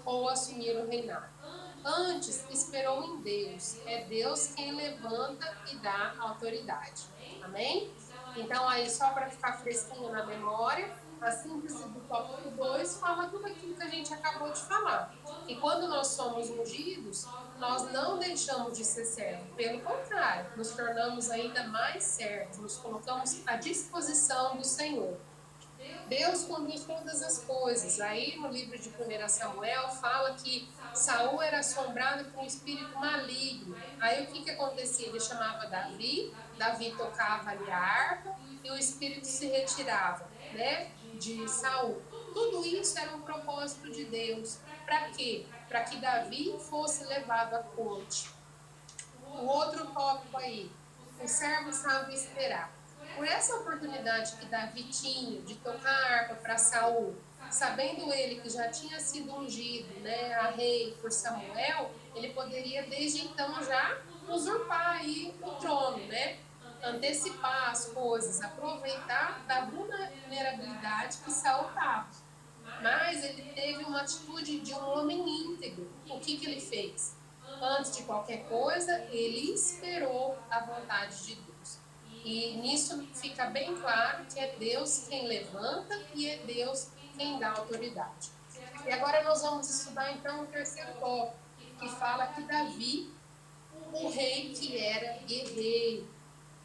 ou assumir o reinado. Antes, esperou em Deus. É Deus quem levanta e dá autoridade. Amém? Então, aí, só para ficar fresquinho na memória, a síntese do tópico 2 fala tudo aquilo que a gente acabou de falar. E quando nós somos ungidos, nós não deixamos de ser servos. Pelo contrário, nos tornamos ainda mais servos, nos colocamos à disposição do Senhor. Deus conduz todas as coisas. Aí no livro de 1 Samuel fala que Saul era assombrado por um espírito maligno. Aí o que acontecia? Ele chamava Davi, Davi tocava ali a harpa e o espírito se retirava, né, de Saul. Tudo isso era um propósito de Deus. Para quê? Para que Davi fosse levado à corte. O outro tópico aí, o servo sabe esperar. Por essa oportunidade que Davi tinha de tocar a harpa para Saul, sabendo ele que já tinha sido ungido, né, a rei por Samuel, ele poderia desde então já usurpar aí o trono, né? Antecipar as coisas, aproveitar da vulnerabilidade que Saul estava. Mas ele teve uma atitude de um homem íntegro. O que ele fez? Antes de qualquer coisa, ele esperou a vontade de Deus. E nisso fica bem claro que é Deus quem levanta e é Deus quem dá autoridade. E agora nós vamos estudar então o terceiro tópico, que fala que Davi, o rei que era guerreiro.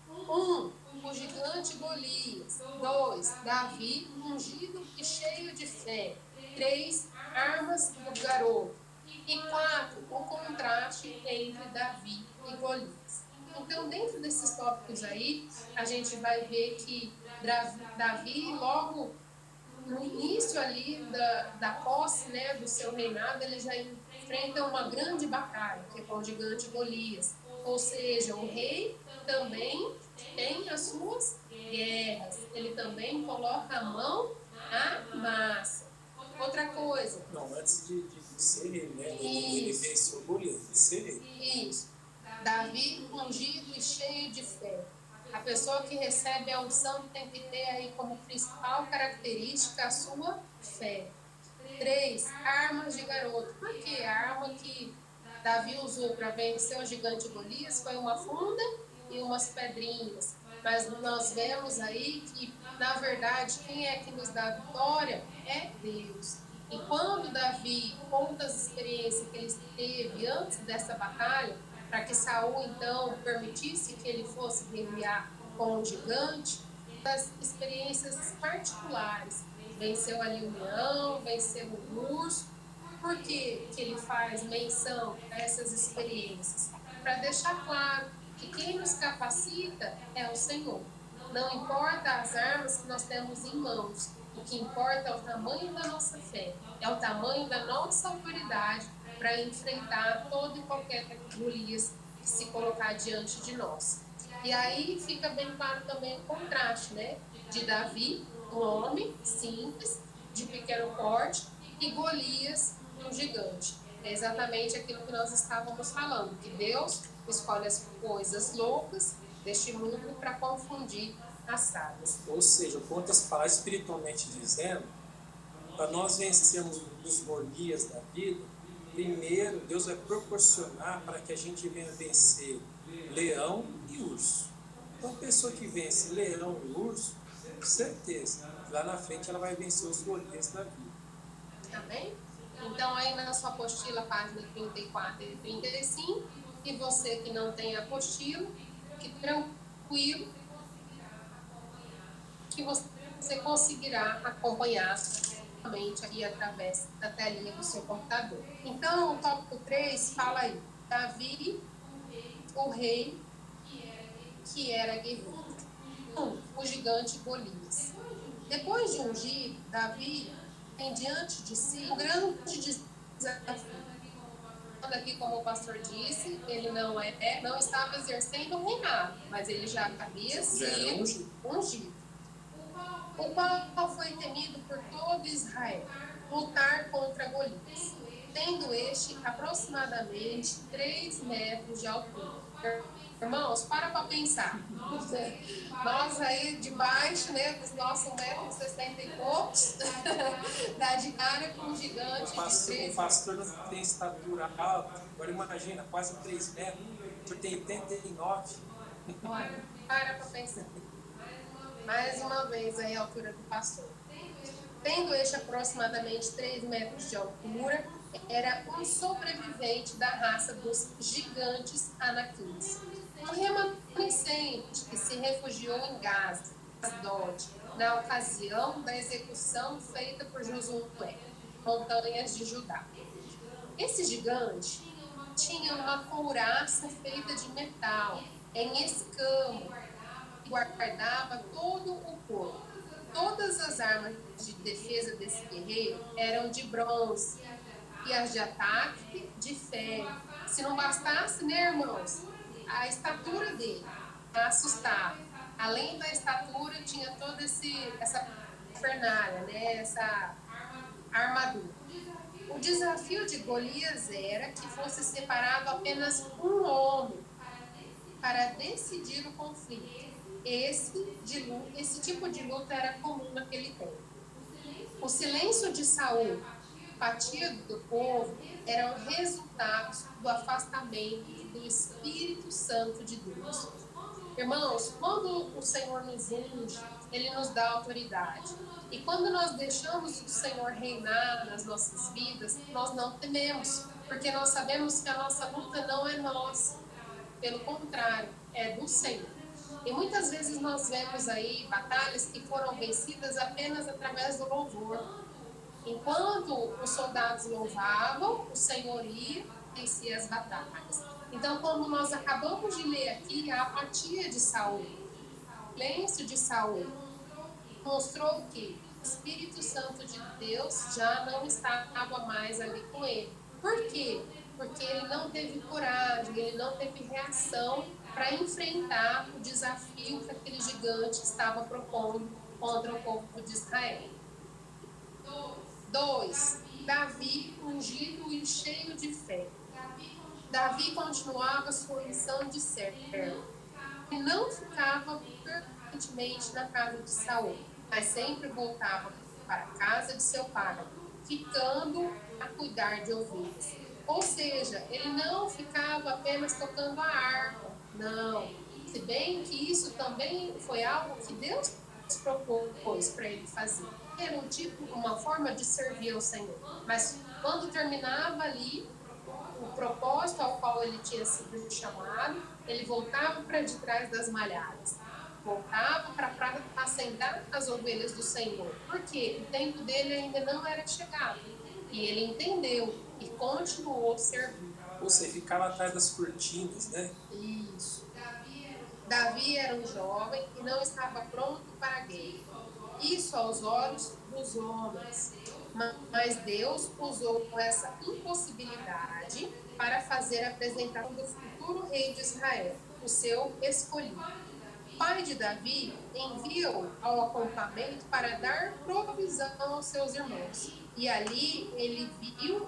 1. O gigante Golias. 2. Davi, ungido e cheio de fé. 3. Armas do garoto. E 4. O contraste entre Davi e Golias. Então, dentro desses tópicos aí, a gente vai ver que Davi, logo no início ali da posse, né, do seu reinado, ele já enfrenta uma grande batalha, que é com o gigante Golias. Ou seja, o rei também tem as suas guerras. Ele também coloca a mão na massa. Outra coisa. Não, antes de ser rei, né? Ele venceu o Golias, de ser rei. Isso. Davi, ungido e cheio de fé. A pessoa que recebe a unção tem que ter aí como principal característica a sua fé. 3. Armas de garoto. Por quê? A arma que Davi usou para vencer o gigante Golias foi uma funda e umas pedrinhas. Mas nós vemos aí que, na verdade, quem é que nos dá a vitória é Deus. E quando Davi conta as experiências que ele teve antes dessa batalha, para que Saul, então, permitisse que ele fosse guerrear com o gigante, das experiências particulares. Venceu ali o leão, venceu o urso. Por que ele faz menção a essas experiências? Para deixar claro que quem nos capacita é o Senhor. Não importa as armas que nós temos em mãos, o que importa é o tamanho da nossa fé, é o tamanho da nossa autoridade para enfrentar todo e qualquer Golias que se colocar diante de nós. E aí fica bem claro também o contraste, né? De Davi, um homem simples, de pequeno porte, e Golias, um gigante. É exatamente aquilo que nós estávamos falando, que Deus escolhe as coisas loucas deste mundo para confundir as sábias. Ou seja, quantas palavras espiritualmente dizendo, para nós vencermos os Golias da vida, primeiro Deus vai proporcionar para que a gente venha vencer leão e urso. Então, a pessoa que vence leão e urso, com certeza, lá na frente ela vai vencer os Golias da vida. Amém? Então, aí na sua apostila, página 34 e 35, e você que não tem apostila, que tranquilo, que você conseguirá acompanhar somente aqui através da telinha do seu computador. Então, o tópico 3 fala aí, Davi, o rei que era guerreiro. O gigante Golias. Depois de ungir, Davi tem diante de si um grande desafio. Aqui, como o pastor disse, ele não estava exercendo o reinado, mas ele já havia sido ungido. O qual foi temido por todo Israel, lutar contra Golias, tendo este aproximadamente 3 metros de altura. Irmãos, para pensar. Nós aí debaixo, né, dos nossos 1,60 m e poucos, dá de cara com um gigante de 3 O pastor não tem estatura alta, agora imagina, quase 3 metros, por tem 89. Olha, para pensar. Mais uma vez aí a altura do pastor. Tendo este aproximadamente 3 metros de altura, era um sobrevivente da raça dos gigantes anaquins. Um remanescente que se refugiou em Gaza, Asdod, na ocasião da execução feita por Josué, montanhas de Judá. Esse gigante tinha uma couraça feita de metal, em escamo, que guardava todo o corpo. Todas as armas de defesa desse guerreiro eram de bronze e as de ataque de ferro. Se não bastasse, né, irmãos, a estatura dele assustava. Além da estatura, tinha toda essa fernália, né, essa armadura. O desafio de Golias era que fosse separado apenas um homem para decidir o conflito. Esse tipo de luta era comum naquele tempo. O silêncio de Saul, apatia do povo, eram resultados do afastamento do Espírito Santo de Deus. Irmãos, quando o Senhor nos unge, Ele nos dá autoridade. E quando nós deixamos o Senhor reinar nas nossas vidas, nós não tememos, porque nós sabemos que a nossa luta não é nossa. Pelo contrário, é do Senhor. E muitas vezes nós vemos aí batalhas que foram vencidas apenas através do louvor. Enquanto os soldados louvavam, o Senhor ia vencer as batalhas. Então, como nós acabamos de ler aqui, a apatia de Saul, o silêncio de Saul, mostrou que o Espírito Santo de Deus já não estava mais ali com ele. Por quê? Porque ele não teve coragem, ele não teve reação para enfrentar o desafio que aquele gigante estava propondo contra o povo de Israel. 2. Davi, ungido e cheio de fé. Davi continuava sua missão de servo e não ficava permanentemente na casa de Saul, mas sempre voltava para a casa de seu pai, ficando a cuidar de ovelhas. Ou seja, ele não ficava apenas tocando a harpa, não. Se bem que isso também foi algo que Deus propôs para ele fazer. Era uma forma de servir ao Senhor. Mas quando terminava ali o propósito ao qual ele tinha sido chamado, ele voltava para de trás das malhadas. Voltava para apacentar as ovelhas do Senhor. Porque o tempo dele ainda não era chegado. E ele entendeu e continuou servindo. Você ficava atrás das cortinas, né? Isso. Davi era um jovem e não estava pronto para a guerra. Isso aos olhos dos homens. Mas Deus usou essa impossibilidade para fazer a apresentação do futuro rei de Israel, o seu escolhido. O pai de Davi envia-o ao acampamento para dar provisão aos seus irmãos. E ali ele viu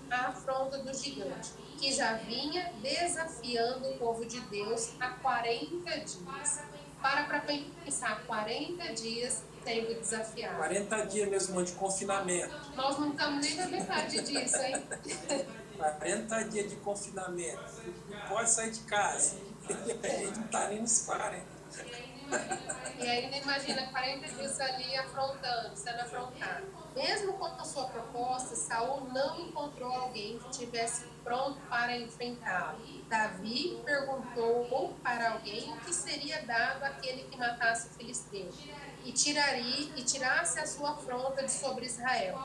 a afronta do gigante, que já vinha desafiando o povo de Deus há 40 dias. Para pensar, 40 dias sendo desafiado. 40 dias mesmo de confinamento. Nós não estamos nem na metade disso, hein? 40 dias de confinamento. Não pode sair de casa. A gente não está nem nos 40. E ainda imagina 40 dias ali afrontando, sendo afrontado. Mesmo com a sua proposta, Saul não encontrou alguém que estivesse pronto para enfrentá-lo. Davi perguntou para alguém o que seria dado àquele que matasse o filisteu e tirasse a sua afronta de sobre Israel,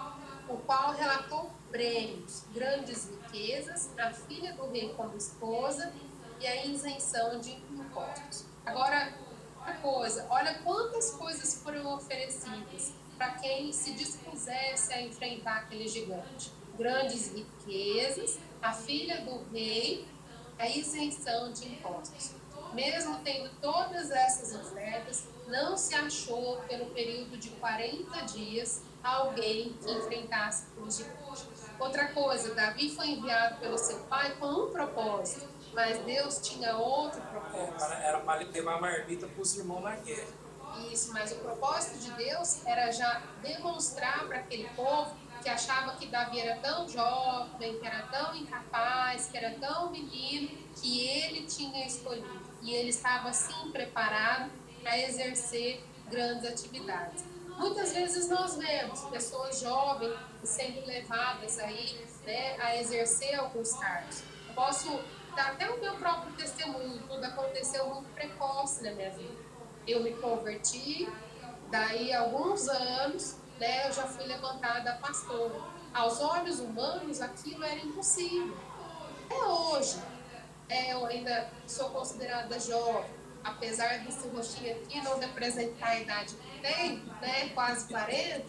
o qual relatou prêmios, grandes riquezas, a filha do rei como esposa e a isenção de impostos. Agora, outra coisa, olha quantas coisas foram oferecidas para quem se dispusesse a enfrentar aquele gigante. Grandes riquezas, a filha do rei, a isenção de impostos. Mesmo tendo todas essas ofertas, não se achou, pelo período de 40 dias, alguém que enfrentasse aquele gigante. Outra coisa, Davi foi enviado pelo seu pai com um propósito, mas Deus tinha outro propósito. Era para levar marmita para os irmãos na guerra. Isso, mas o propósito de Deus era já demonstrar para aquele povo que achava que Davi era tão jovem, que era tão incapaz, que era tão menino, que ele tinha escolhido. E ele estava, sim, preparado para exercer grandes atividades. Muitas vezes nós vemos pessoas jovens sendo levadas aí, né, a exercer alguns cargos. Posso dar até o meu próprio testemunho, tudo aconteceu muito precoce na minha vida. Eu me converti, daí alguns anos, né, eu já fui levantada a pastora. Aos olhos humanos, aquilo era impossível. Até hoje, eu ainda sou considerada jovem, apesar desse rostinho aqui não representar a idade que tenho, né, quase 40,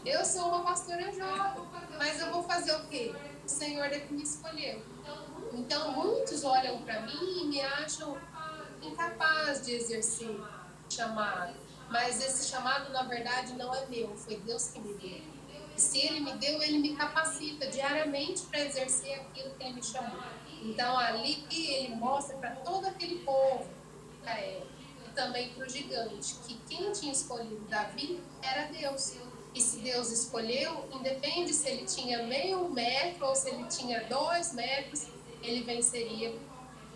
eu sou uma pastora jovem, mas eu vou fazer o quê? O Senhor é que me escolheu. Então, muitos olham para mim e me acham incapaz de exercer o chamado. Mas esse chamado, na verdade, não é meu, foi Deus que me deu. E se Ele me deu, Ele me capacita diariamente para exercer aquilo que Ele me chamou. Então, ali Ele mostra para todo aquele povo, e também para o gigante, que quem tinha escolhido Davi era Deus. E se Deus escolheu, independe se ele tinha meio metro ou se ele tinha 2 metros, ele venceria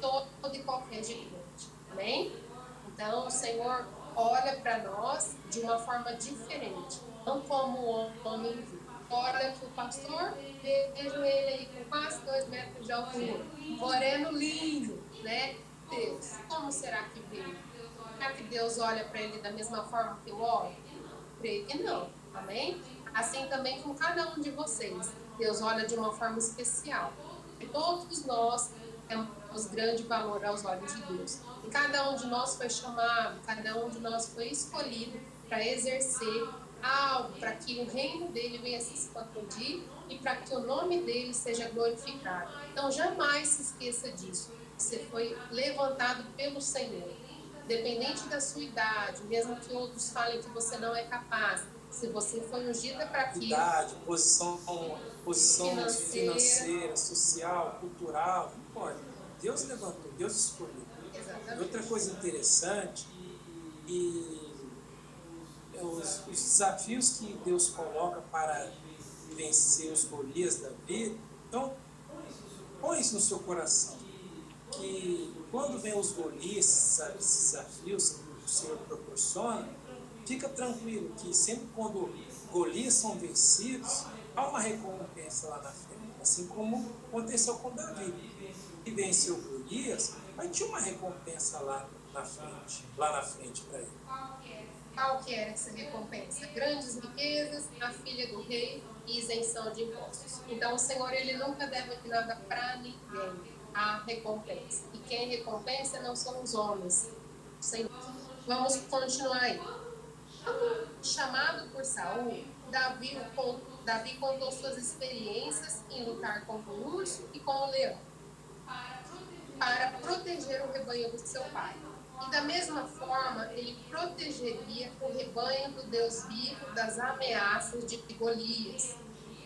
todo e qualquer gigante. Amém? Então, o Senhor olha para nós de uma forma diferente, não como o homem viu. Olha que o pastor, vejo ele aí com quase 2 metros de altura, moreno lindo, né? Deus, como será que veio? Será que Deus olha para ele da mesma forma que eu olho? Creio que não. Amém? Assim também com cada um de vocês. Deus olha de uma forma especial. E todos nós temos grande valor aos olhos de Deus. E cada um de nós foi chamado, cada um de nós foi escolhido para exercer algo, para que o reino dele venha se expandir e para que o nome dele seja glorificado. Então jamais se esqueça disso. Você foi levantado pelo Senhor. Independente da sua idade, mesmo que outros falem que você não é capaz, se você foi ungida para aquilo, idade, posição financeira, social, cultural, não importa. Deus levantou, Deus escolheu. Exatamente. Outra coisa interessante, e os desafios que Deus coloca para vencer os Golias da vida, então, põe isso no seu coração, que quando vem os Golias, esses desafios que o Senhor proporciona, fica tranquilo que sempre quando Golias são vencidos, há uma recompensa lá na frente, assim como aconteceu com Davi. E venceu Golias, mas tinha uma recompensa lá na frente para ele. Qual que era essa recompensa? Grandes riquezas, a filha do rei e isenção de impostos. Então o Senhor, ele nunca deve nada para ninguém. A recompensa. E quem recompensa não são os homens. Senhor. Vamos continuar aí. Chamado por Saul, Davi contou suas experiências em lutar contra o urso e com o leão, para proteger o rebanho do seu pai. E da mesma forma, ele protegeria o rebanho do Deus vivo das ameaças de Golias.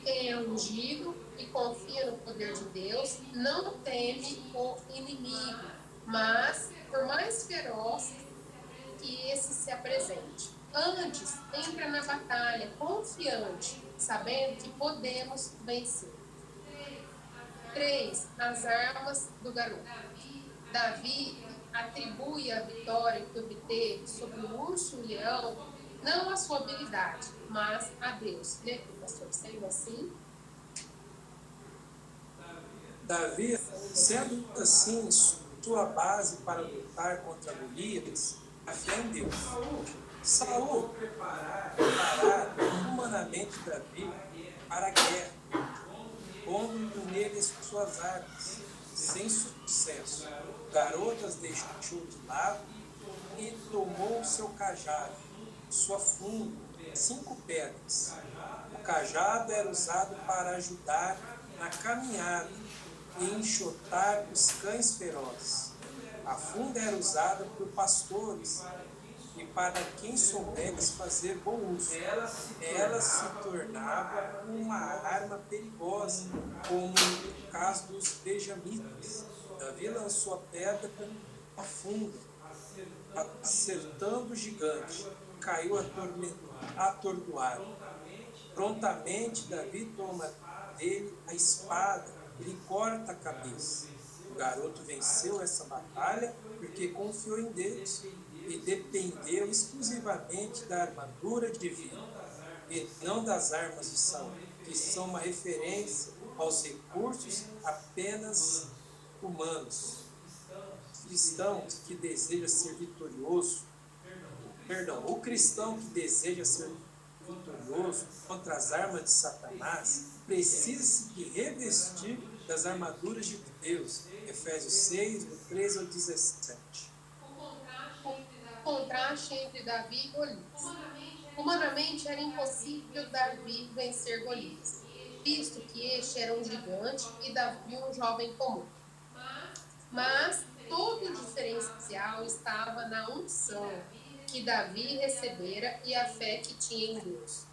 Quem é ungido e confia no poder de Deus, não teme o inimigo, mas, por mais feroz que esse se apresente, antes entra na batalha confiante, sabendo que podemos vencer. 3. As armas do garoto. Davi atribui a vitória que obteve sobre o urso e o leão, não à sua habilidade, mas a Deus. Lê aqui, pastor, sendo assim. Davi, sendo assim sua base para lutar contra Golias, a fé em Deus. Saul preparar humanamente Davi para a guerra, pondo nele as suas armas, sem sucesso. O garoto as deixou de lado e tomou o seu cajado, sua funda, 5 pedras. O cajado era usado para ajudar na caminhada e enxotar os cães ferozes. A funda era usada por pastores e para quem soubesse fazer bom uso. Ela se tornava uma arma perigosa, como no caso dos benjamitas. Davi lançou a pedra à funda, acertando o gigante. Caiu atordoado. Prontamente, Davi toma dele a espada e lhe corta a cabeça. O garoto venceu essa batalha porque confiou em Deus. e dependeu exclusivamente da armadura divina e não das armas de Saul, que são uma referência aos recursos apenas humanos. O cristão que deseja ser vitorioso contra as armas de Satanás precisa se revestir das armaduras de Deus. Efésios 6, do 13 ao 17. O contraste entre Davi e Golias. Humanamente era impossível Davi vencer Golias, visto que este era um gigante e Davi um jovem comum. Mas todo o diferencial estava na unção que Davi recebera e a fé que tinha em Deus.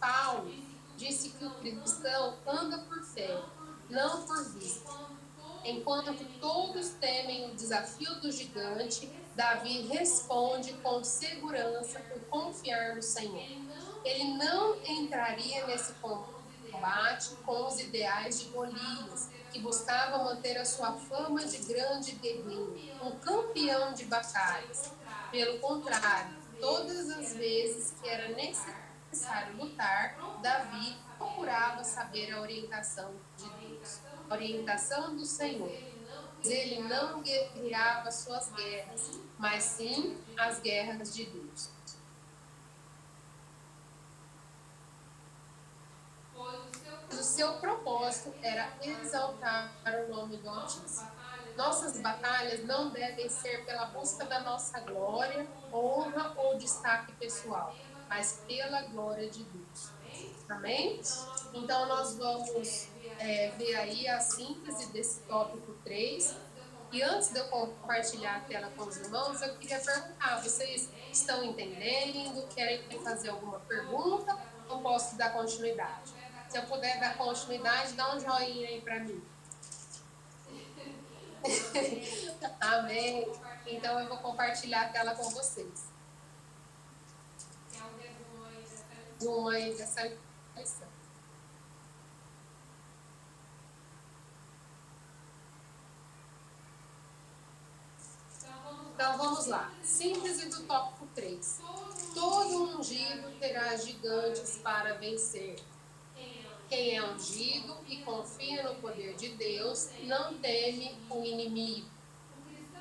Paulo disse que o cristão anda por fé, não por vista. Enquanto todos temem o desafio do gigante, Davi responde com segurança por confiar no Senhor. Ele não entraria nesse combate com os ideais de Golias, que buscava manter a sua fama de grande guerreiro, um campeão de batalhas. Pelo contrário, todas as vezes que era necessário lutar, Davi procurava saber a orientação de Deus, a orientação do Senhor. Ele não guerreava suas guerras, mas sim as guerras de Deus. O seu propósito era exaltar o nome do Altíssimo. Nossas batalhas não devem ser pela busca da nossa glória, honra ou destaque pessoal, mas pela glória de Deus. Amém? Então, nós vamos ver aí a síntese desse tópico 3. E antes de eu compartilhar a tela com os irmãos, eu queria perguntar, vocês estão entendendo? Querem fazer alguma pergunta? Ou posso dar continuidade? Se eu puder dar continuidade, dá um joinha aí para mim. Amém. Então eu vou compartilhar a tela com vocês. Uma aí dessa lição. Então vamos lá. Síntese do tópico 3. Todo ungido terá gigantes para vencer. Quem é ungido e confia no poder de Deus não teme o inimigo.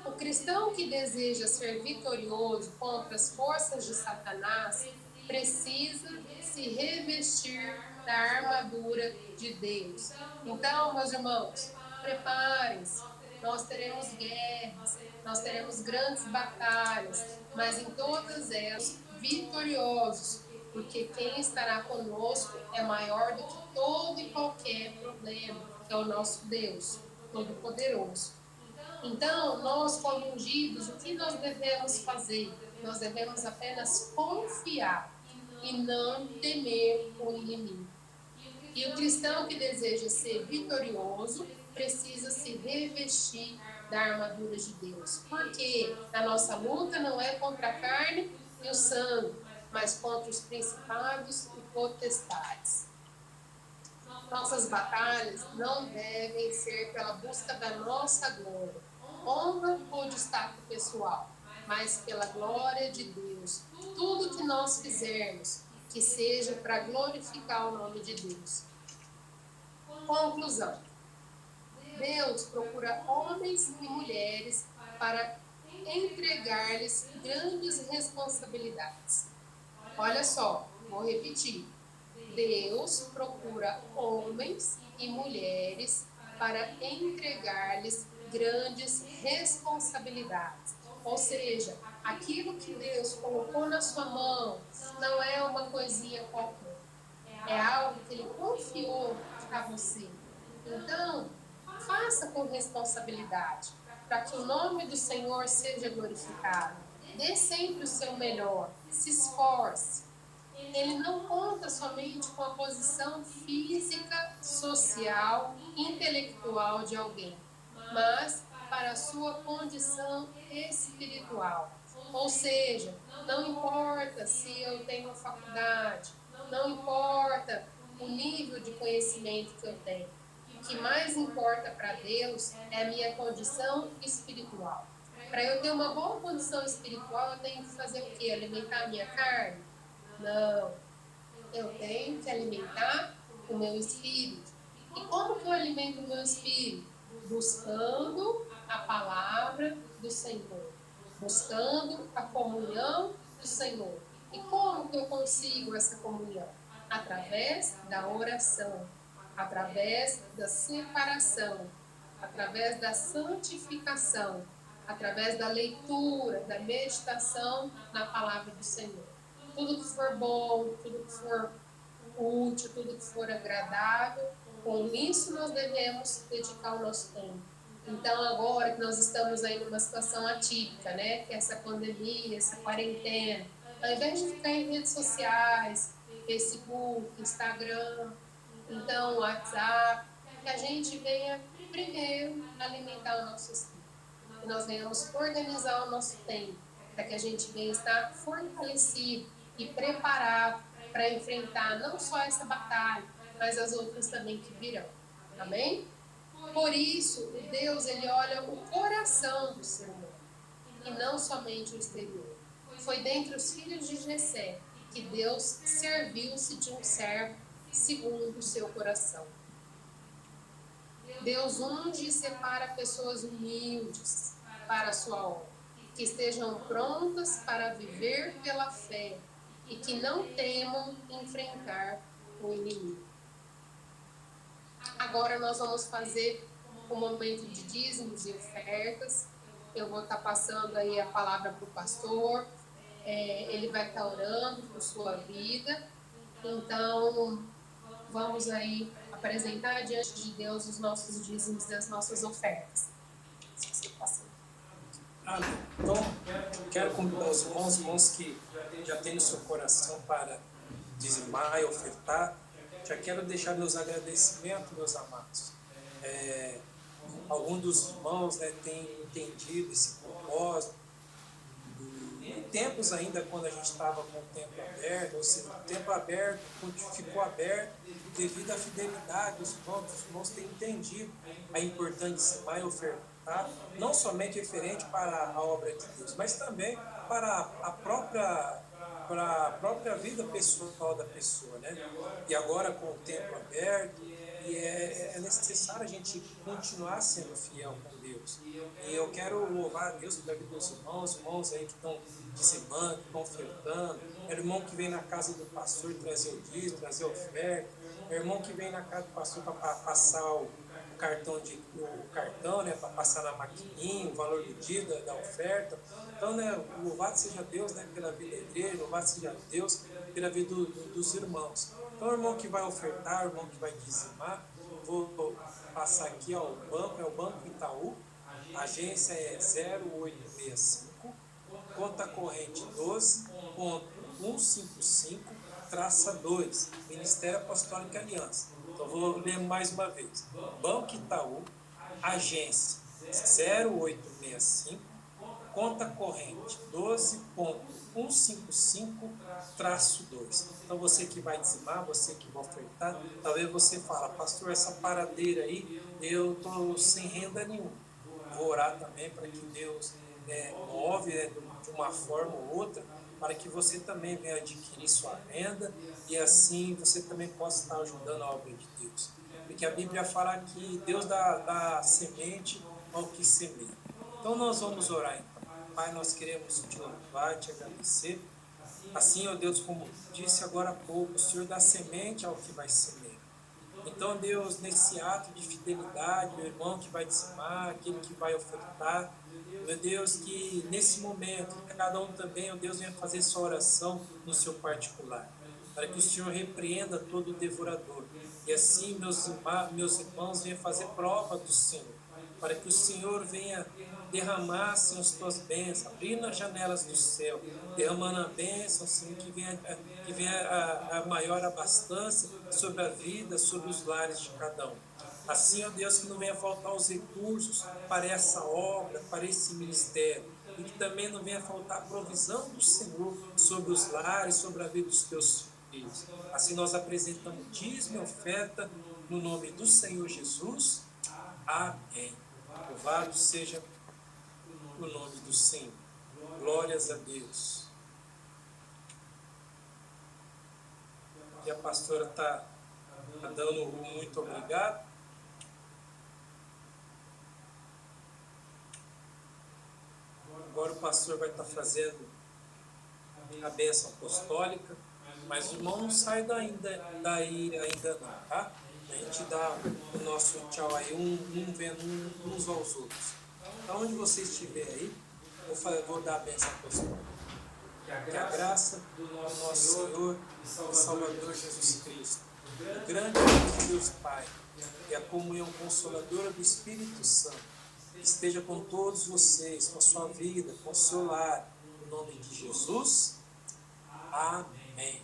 O cristão que deseja ser vitorioso contra as forças de Satanás precisa se revestir da armadura de Deus. Então, meus irmãos, preparem-se. Nós teremos guerras, nós teremos grandes batalhas, mas em todas elas vitoriosos, porque quem estará conosco é maior do que todo e qualquer problema, que é o nosso Deus, Todo-Poderoso. Então, nós como ungidos, o que nós devemos fazer? Nós devemos apenas confiar e não temer o inimigo. E o cristão que deseja ser vitorioso precisa se revestir da armadura de Deus. Porque a nossa luta não é contra a carne e o sangue, mas contra os principados e potestades. Nossas batalhas não devem ser pela busca da nossa glória, honra ou destaque pessoal, mas pela glória de Deus. Tudo que nós fizermos, que seja para glorificar o nome de Deus. Conclusão. Deus procura homens e mulheres para entregar-lhes grandes responsabilidades. Olha só, vou repetir. Deus procura homens e mulheres para entregar-lhes grandes responsabilidades. Ou seja, aquilo que Deus colocou na sua mão não é uma coisinha qualquer. É algo que Ele confiou a você. Então, faça com responsabilidade, para que o nome do Senhor seja glorificado. Dê sempre o seu melhor, se esforce. Ele não conta somente com a posição física, social, intelectual de alguém, mas para a sua condição espiritual. Ou seja, não importa se eu tenho faculdade, não importa o nível de conhecimento que eu tenho. O que mais importa para Deus é a minha condição espiritual. Para eu ter uma boa condição espiritual, eu tenho que fazer o quê? Alimentar a minha carne? Não. Eu tenho que alimentar o meu espírito. E como que eu alimento o meu espírito? Buscando a palavra do Senhor. Buscando a comunhão do Senhor. E como que eu consigo essa comunhão? Através da oração, através da separação, através da santificação, através da leitura, da meditação na palavra do Senhor. Tudo que for bom, tudo que for útil, tudo que for agradável, com isso nós devemos dedicar o nosso tempo. Então, agora que nós estamos aí numa situação atípica, né, que é essa pandemia, essa quarentena, ao invés de ficar em redes sociais, Facebook, Instagram, então WhatsApp, que a gente venha primeiro alimentar o nosso espírito, que nós venhamos organizar o nosso tempo, para que a gente venha estar fortalecido e preparado para enfrentar não só essa batalha, mas as outras também que virão. Amém? Por isso, o Deus, ele olha o coração do ser humano, e não somente o exterior. Foi dentre os filhos de Jessé que Deus serviu-se de um servo segundo o seu coração. Deus unge e separa pessoas humildes para a sua obra, que estejam prontas para viver pela fé e que não temam enfrentar o inimigo. Agora nós vamos fazer um momento de dízimos e ofertas. Eu vou estar passando aí a palavra para o pastor. Ele vai estar orando por sua vida. Então, vamos aí apresentar diante de Deus os nossos dízimos e as nossas ofertas. Então, quero convidar os irmãos que já têm no seu coração para dizimar e ofertar. Já quero deixar meus agradecimentos, meus amados. Alguns dos irmãos, né, têm entendido esse propósito. Em tempos ainda, quando a gente estava com o templo aberto, ou seja, o templo aberto ficou aberto devido à fidelidade dos irmãos. Os irmãos têm entendido a importância de dizimar e ofertar, não somente referente para a obra de Deus, mas também para a própria vida pessoal da pessoa, né? E agora com o templo aberto, é necessário a gente continuar sendo fiel com Deus. E eu quero louvar a Deus pela vida dos irmãos aí que estão dizimando, que estão ofertando. É o irmão que vem na casa do pastor trazer o dízimo, trazer a oferta. É o irmão que vem na casa do pastor para passar o cartão, né, para passar na maquininha, o valor do dia da oferta. Então, né, louvado seja Deus, né, pela vida da igreja, louvado seja Deus pela vida dos irmãos. Então, o irmão que vai ofertar, o irmão que vai dizimar, vou passar aqui, ó, o banco, é o Banco Itaú, a agência é 0865, conta corrente 12.155-2, Ministério Apostólico e Aliança. Então, vou ler mais uma vez. Banco Itaú, agência 0865, conta corrente 12.155-2. Então, você que vai dizimar, você que vai ofertar, talvez você fala, pastor, essa paradeira aí, eu estou sem renda nenhuma. Vou orar também para que Deus move de uma forma ou outra, para que você também venha adquirir sua renda e assim você também possa estar ajudando a obra de Deus. Porque a Bíblia fala que Deus dá semente ao que semeia. Então nós vamos orar então. Pai, nós queremos te louvar, te agradecer. Assim, ó Deus, como disse agora há pouco, o Senhor dá semente ao que vai semear. Então, Deus, nesse ato de fidelidade, meu irmão que vai dizimar, aquele que vai ofertar, meu Deus, que nesse momento, cada um também, ó Deus, venha fazer sua oração no seu particular, para que o Senhor repreenda todo o devorador. E assim, meus irmãos, venham fazer prova do Senhor, para que o Senhor venha derramar, Senhor, as tuas bênçãos, abrindo as janelas do céu, derramando a bênção, Senhor, que venha a maior abastança sobre a vida, sobre os lares de cada um. Assim, ó Deus, que não venha faltar os recursos para essa obra, para esse ministério, e que também não venha faltar a provisão do Senhor sobre os lares, sobre a vida dos teus filhos. Assim nós apresentamos dízimo e oferta no nome do Senhor Jesus. Amém. Louvado seja o nome do Senhor. Glórias a Deus. E a pastora está dando um muito obrigado. Agora o pastor vai estar fazendo a bênção apostólica, mas o irmão não sai daí ainda não, tá? A gente dá o nosso tchau aí, um vendo uns aos outros. Então, onde você estiver aí, vou dar a bênção apostólica. Que a graça do nosso Senhor e Salvador Jesus Cristo, o grande amor de Deus Pai e a comunhão consoladora do Espírito Santo esteja com todos vocês, com a sua vida, com o seu lar, em nome de Jesus. Amém.